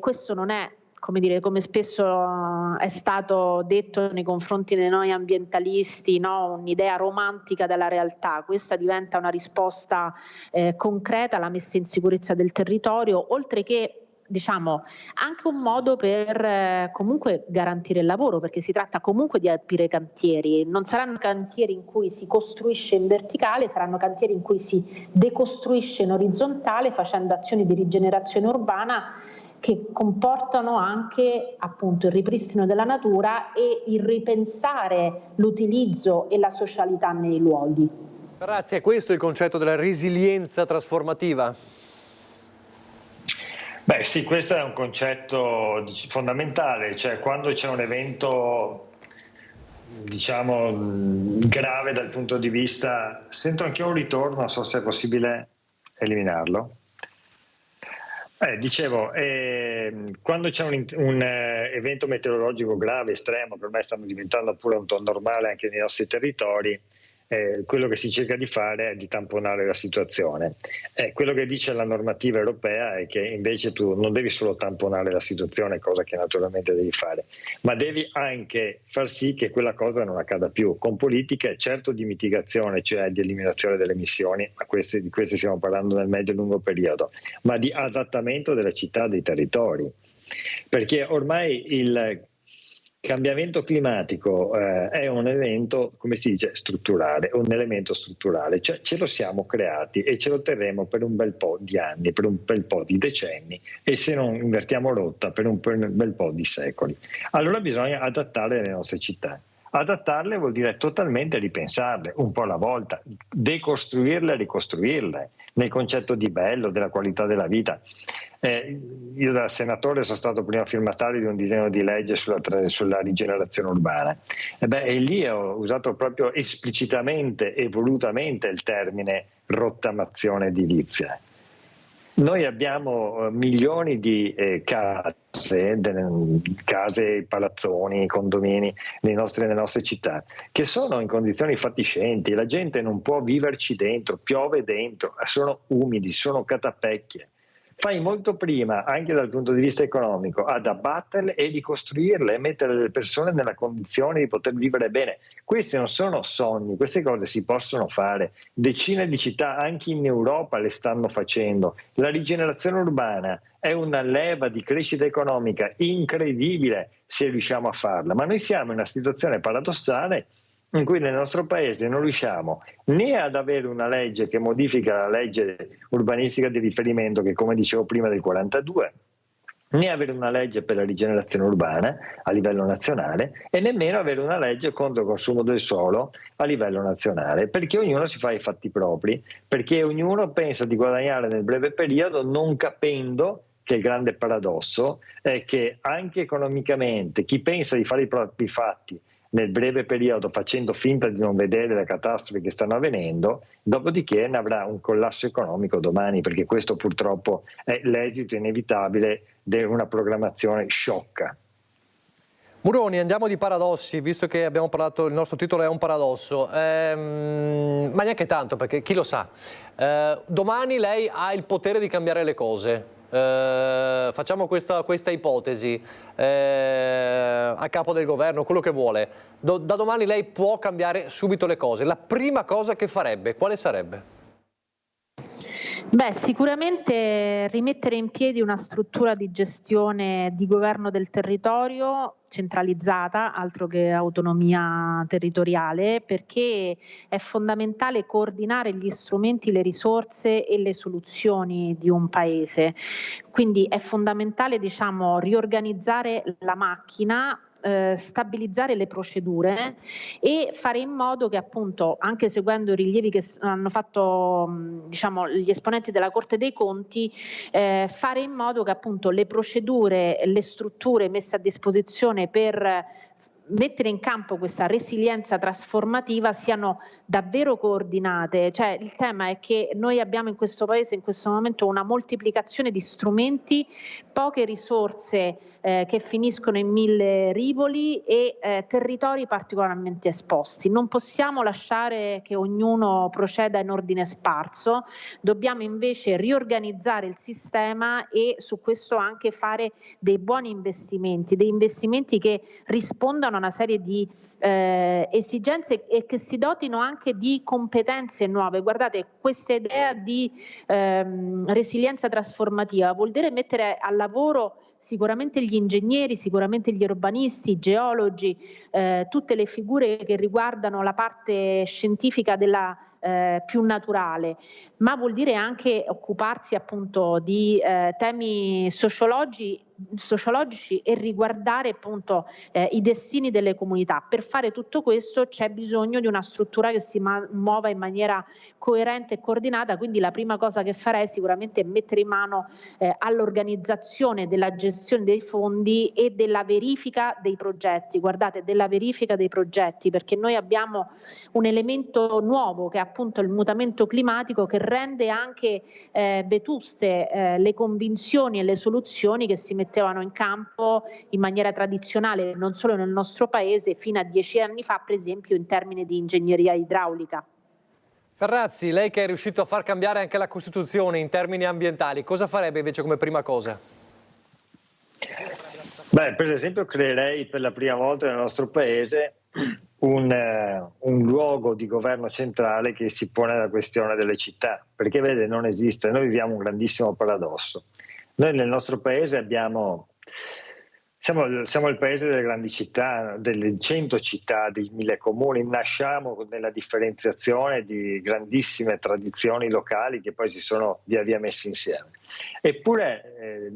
Questo non è, come dire, come spesso è stato detto nei confronti di noi ambientalisti, no? Un'idea romantica della realtà. Questa diventa una risposta concreta alla messa in sicurezza del territorio, oltre che diciamo anche un modo per comunque garantire il lavoro, perché si tratta comunque di aprire cantieri. Non saranno cantieri in cui si costruisce in verticale, saranno cantieri in cui si decostruisce in orizzontale, facendo azioni di rigenerazione urbana che comportano anche appunto il ripristino della natura e il ripensare l'utilizzo e la socialità nei luoghi. Grazie, questo è il concetto della resilienza trasformativa? Beh sì, questo è un concetto fondamentale, cioè quando c'è un evento diciamo grave dal punto di vista, sento anche un ritorno, non so se è possibile eliminarlo. Dicevo, quando c'è un evento meteorologico grave, estremo, che ormai stanno diventando pure un normale anche nei nostri territori, quello che si cerca di fare è di tamponare la situazione. Quello che dice la normativa europea è che invece tu non devi solo tamponare la situazione, cosa che naturalmente devi fare, ma devi anche far sì che quella cosa non accada più, con politiche certo di mitigazione, cioè di eliminazione delle emissioni, ma di queste stiamo parlando nel medio e lungo periodo, ma di adattamento delle città, dei territori, perché ormai il cambiamento climatico è un evento, come si dice, strutturale, un elemento strutturale, cioè ce lo siamo creati e ce lo terremo per un bel po' di anni, per un bel po' di decenni, e se non invertiamo rotta per un bel po' di secoli. Allora bisogna adattare le nostre città. Adattarle vuol dire totalmente ripensarle, un po' alla volta, decostruirle e ricostruirle, nel concetto di bello, della qualità della vita. Io da senatore sono stato prima firmatario di un disegno di legge sulla rigenerazione urbana, e lì ho usato proprio esplicitamente e volutamente il termine rottamazione edilizia. Noi abbiamo milioni di case, palazzoni, condomini nelle nostre città, che sono in condizioni fatiscenti, la gente non può viverci dentro, piove dentro, sono umidi, sono catapecchie. Fai molto prima, anche dal punto di vista economico, ad abbatterle e ricostruirle e mettere le persone nella condizione di poter vivere bene. Questi non sono sogni, queste cose si possono fare. Decine di città anche in Europa le stanno facendo. La rigenerazione urbana è una leva di crescita economica incredibile se riusciamo a farla, ma noi siamo in una situazione paradossale in cui nel nostro paese non riusciamo né ad avere una legge che modifica la legge urbanistica di riferimento, che come dicevo prima del 42, né avere una legge per la rigenerazione urbana a livello nazionale, e nemmeno avere una legge contro il consumo del suolo a livello nazionale, perché ognuno si fa i fatti propri, perché ognuno pensa di guadagnare nel breve periodo, non capendo che il grande paradosso è che anche economicamente chi pensa di fare i propri fatti nel breve periodo, facendo finta di non vedere le catastrofi che stanno avvenendo, dopodiché ne avrà un collasso economico domani, perché questo purtroppo è l'esito inevitabile di una programmazione sciocca. Muroni, andiamo di paradossi, visto che abbiamo parlato, il nostro titolo è un paradosso, ma neanche tanto, perché chi lo sa. Domani lei ha il potere di cambiare le cose. Facciamo questa ipotesi, a capo del governo, quello che vuole. Da domani lei può cambiare subito le cose. La prima cosa che farebbe, quale sarebbe? Beh, sicuramente rimettere in piedi una struttura di gestione di governo del territorio centralizzata, altro che autonomia territoriale, perché è fondamentale coordinare gli strumenti, le risorse e le soluzioni di un paese. Quindi è fondamentale, riorganizzare la macchina, stabilizzare le procedure e fare in modo che, appunto, anche seguendo i rilievi che hanno fatto gli esponenti della Corte dei Conti, fare in modo che, appunto, le procedure, le strutture messe a disposizione per mettere in campo questa resilienza trasformativa siano davvero coordinate. Cioè, il tema è che noi abbiamo in questo paese in questo momento una moltiplicazione di strumenti, poche risorse che finiscono in 1000 rivoli e territori particolarmente esposti. Non possiamo lasciare che ognuno proceda in ordine sparso, dobbiamo invece riorganizzare il sistema e su questo anche fare dei buoni investimenti, dei investimenti che rispondano a una serie di esigenze e che si dotino anche di competenze nuove. Guardate, questa idea di resilienza trasformativa vuol dire mettere al lavoro sicuramente gli ingegneri, sicuramente gli urbanisti, i geologi, tutte le figure che riguardano la parte scientifica della più naturale, ma vuol dire anche occuparsi, appunto, di temi sociologici e riguardare, appunto, i destini delle comunità. Per fare tutto questo c'è bisogno di una struttura che si muova in maniera coerente e coordinata, quindi la prima cosa che farei sicuramente è mettere in mano all'organizzazione della gestione dei fondi e della verifica dei progetti. Guardate, della verifica dei progetti, perché noi abbiamo un elemento nuovo che è appunto il mutamento climatico, che rende anche vetuste le convinzioni e le soluzioni che si mettono mettevano in campo in maniera tradizionale, non solo nel nostro paese, fino a 10 anni fa, per esempio in termini di ingegneria idraulica. Ferrazzi, lei che è riuscito a far cambiare anche la Costituzione in termini ambientali, cosa farebbe invece come prima cosa? Beh, per esempio creerei per la prima volta nel nostro paese un luogo di governo centrale che si pone la questione delle città, perché vede, non esiste, noi viviamo un grandissimo paradosso. Noi nel nostro paese siamo il paese delle grandi città, delle 100 città, dei 1000 comuni, nasciamo nella differenziazione di grandissime tradizioni locali che poi si sono via via messe insieme. Eppure,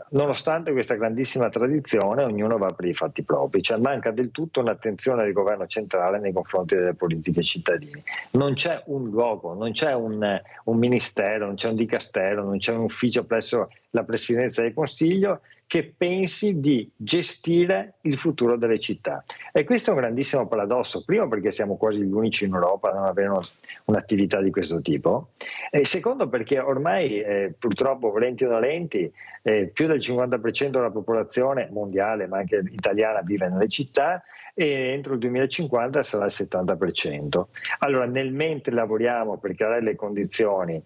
nonostante questa grandissima tradizione, ognuno va per i fatti propri, cioè manca del tutto un'attenzione del governo centrale nei confronti delle politiche cittadine. Non c'è un luogo, non c'è un ministero, non c'è un dicastero, non c'è un ufficio presso la Presidenza del Consiglio che pensi di gestire il futuro delle città. E questo è un grandissimo paradosso, primo perché siamo quasi gli unici in Europa a non avere un'attività di questo tipo, e secondo perché ormai purtroppo, volenti o nolenti, più del 50% della popolazione mondiale, ma anche italiana, vive nelle città, e entro il 2050 sarà il 70%. Allora, nel mentre lavoriamo per creare le condizioni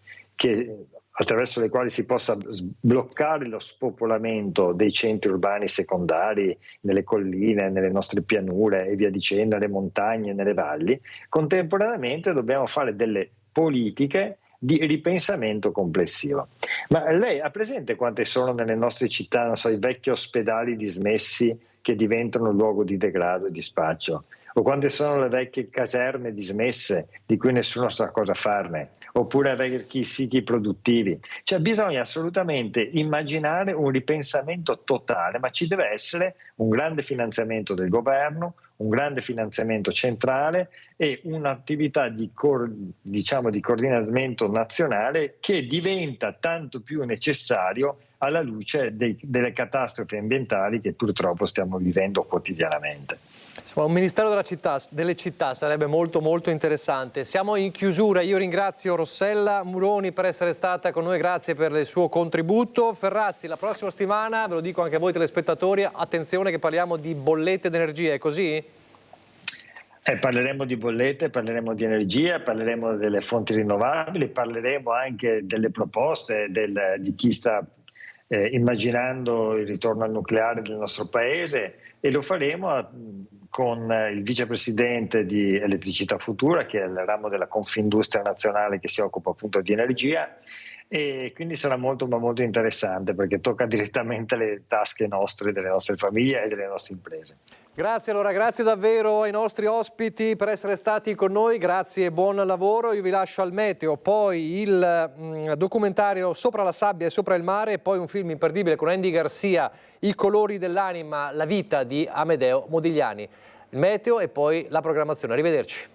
attraverso le quali si possa sbloccare lo spopolamento dei centri urbani secondari, nelle colline, nelle nostre pianure e via dicendo, nelle montagne, nelle valli, contemporaneamente dobbiamo fare delle politiche di ripensamento complessivo. Ma lei ha presente quante sono nelle nostre città, non so, i vecchi ospedali dismessi che diventano luogo di degrado e di spaccio? O quante sono le vecchie caserme dismesse di cui nessuno sa cosa farne? Oppure vecchi siti produttivi. Cioè bisogna assolutamente immaginare un ripensamento totale, ma ci deve essere un grande finanziamento del governo, un grande finanziamento centrale e un'attività di coordinamento nazionale che diventa tanto più necessario alla luce delle catastrofi ambientali che purtroppo stiamo vivendo quotidianamente. Insomma, un Ministero delle città sarebbe molto molto interessante. Siamo in chiusura, io ringrazio Rossella Muroni per essere stata con noi, grazie per il suo contributo. Ferrazzi, la prossima settimana, ve lo dico anche a voi telespettatori, attenzione che parliamo di bollette d'energia, è così? Parleremo di bollette, parleremo di energia, parleremo delle fonti rinnovabili, parleremo anche delle proposte di chi sta immaginando il ritorno al nucleare del nostro paese, e lo faremo con il vicepresidente di Elettricità Futura, che è il ramo della Confindustria nazionale che si occupa appunto di energia, e quindi sarà molto ma molto interessante perché tocca direttamente le tasche nostre, delle nostre famiglie e delle nostre imprese. Grazie allora, grazie davvero ai nostri ospiti per essere stati con noi, grazie e buon lavoro. Io vi lascio al meteo, poi il documentario Sopra la sabbia e sopra il mare, e poi un film imperdibile con Andy Garcia, I colori dell'anima, la vita di Amedeo Modigliani. Il meteo e poi la programmazione. Arrivederci.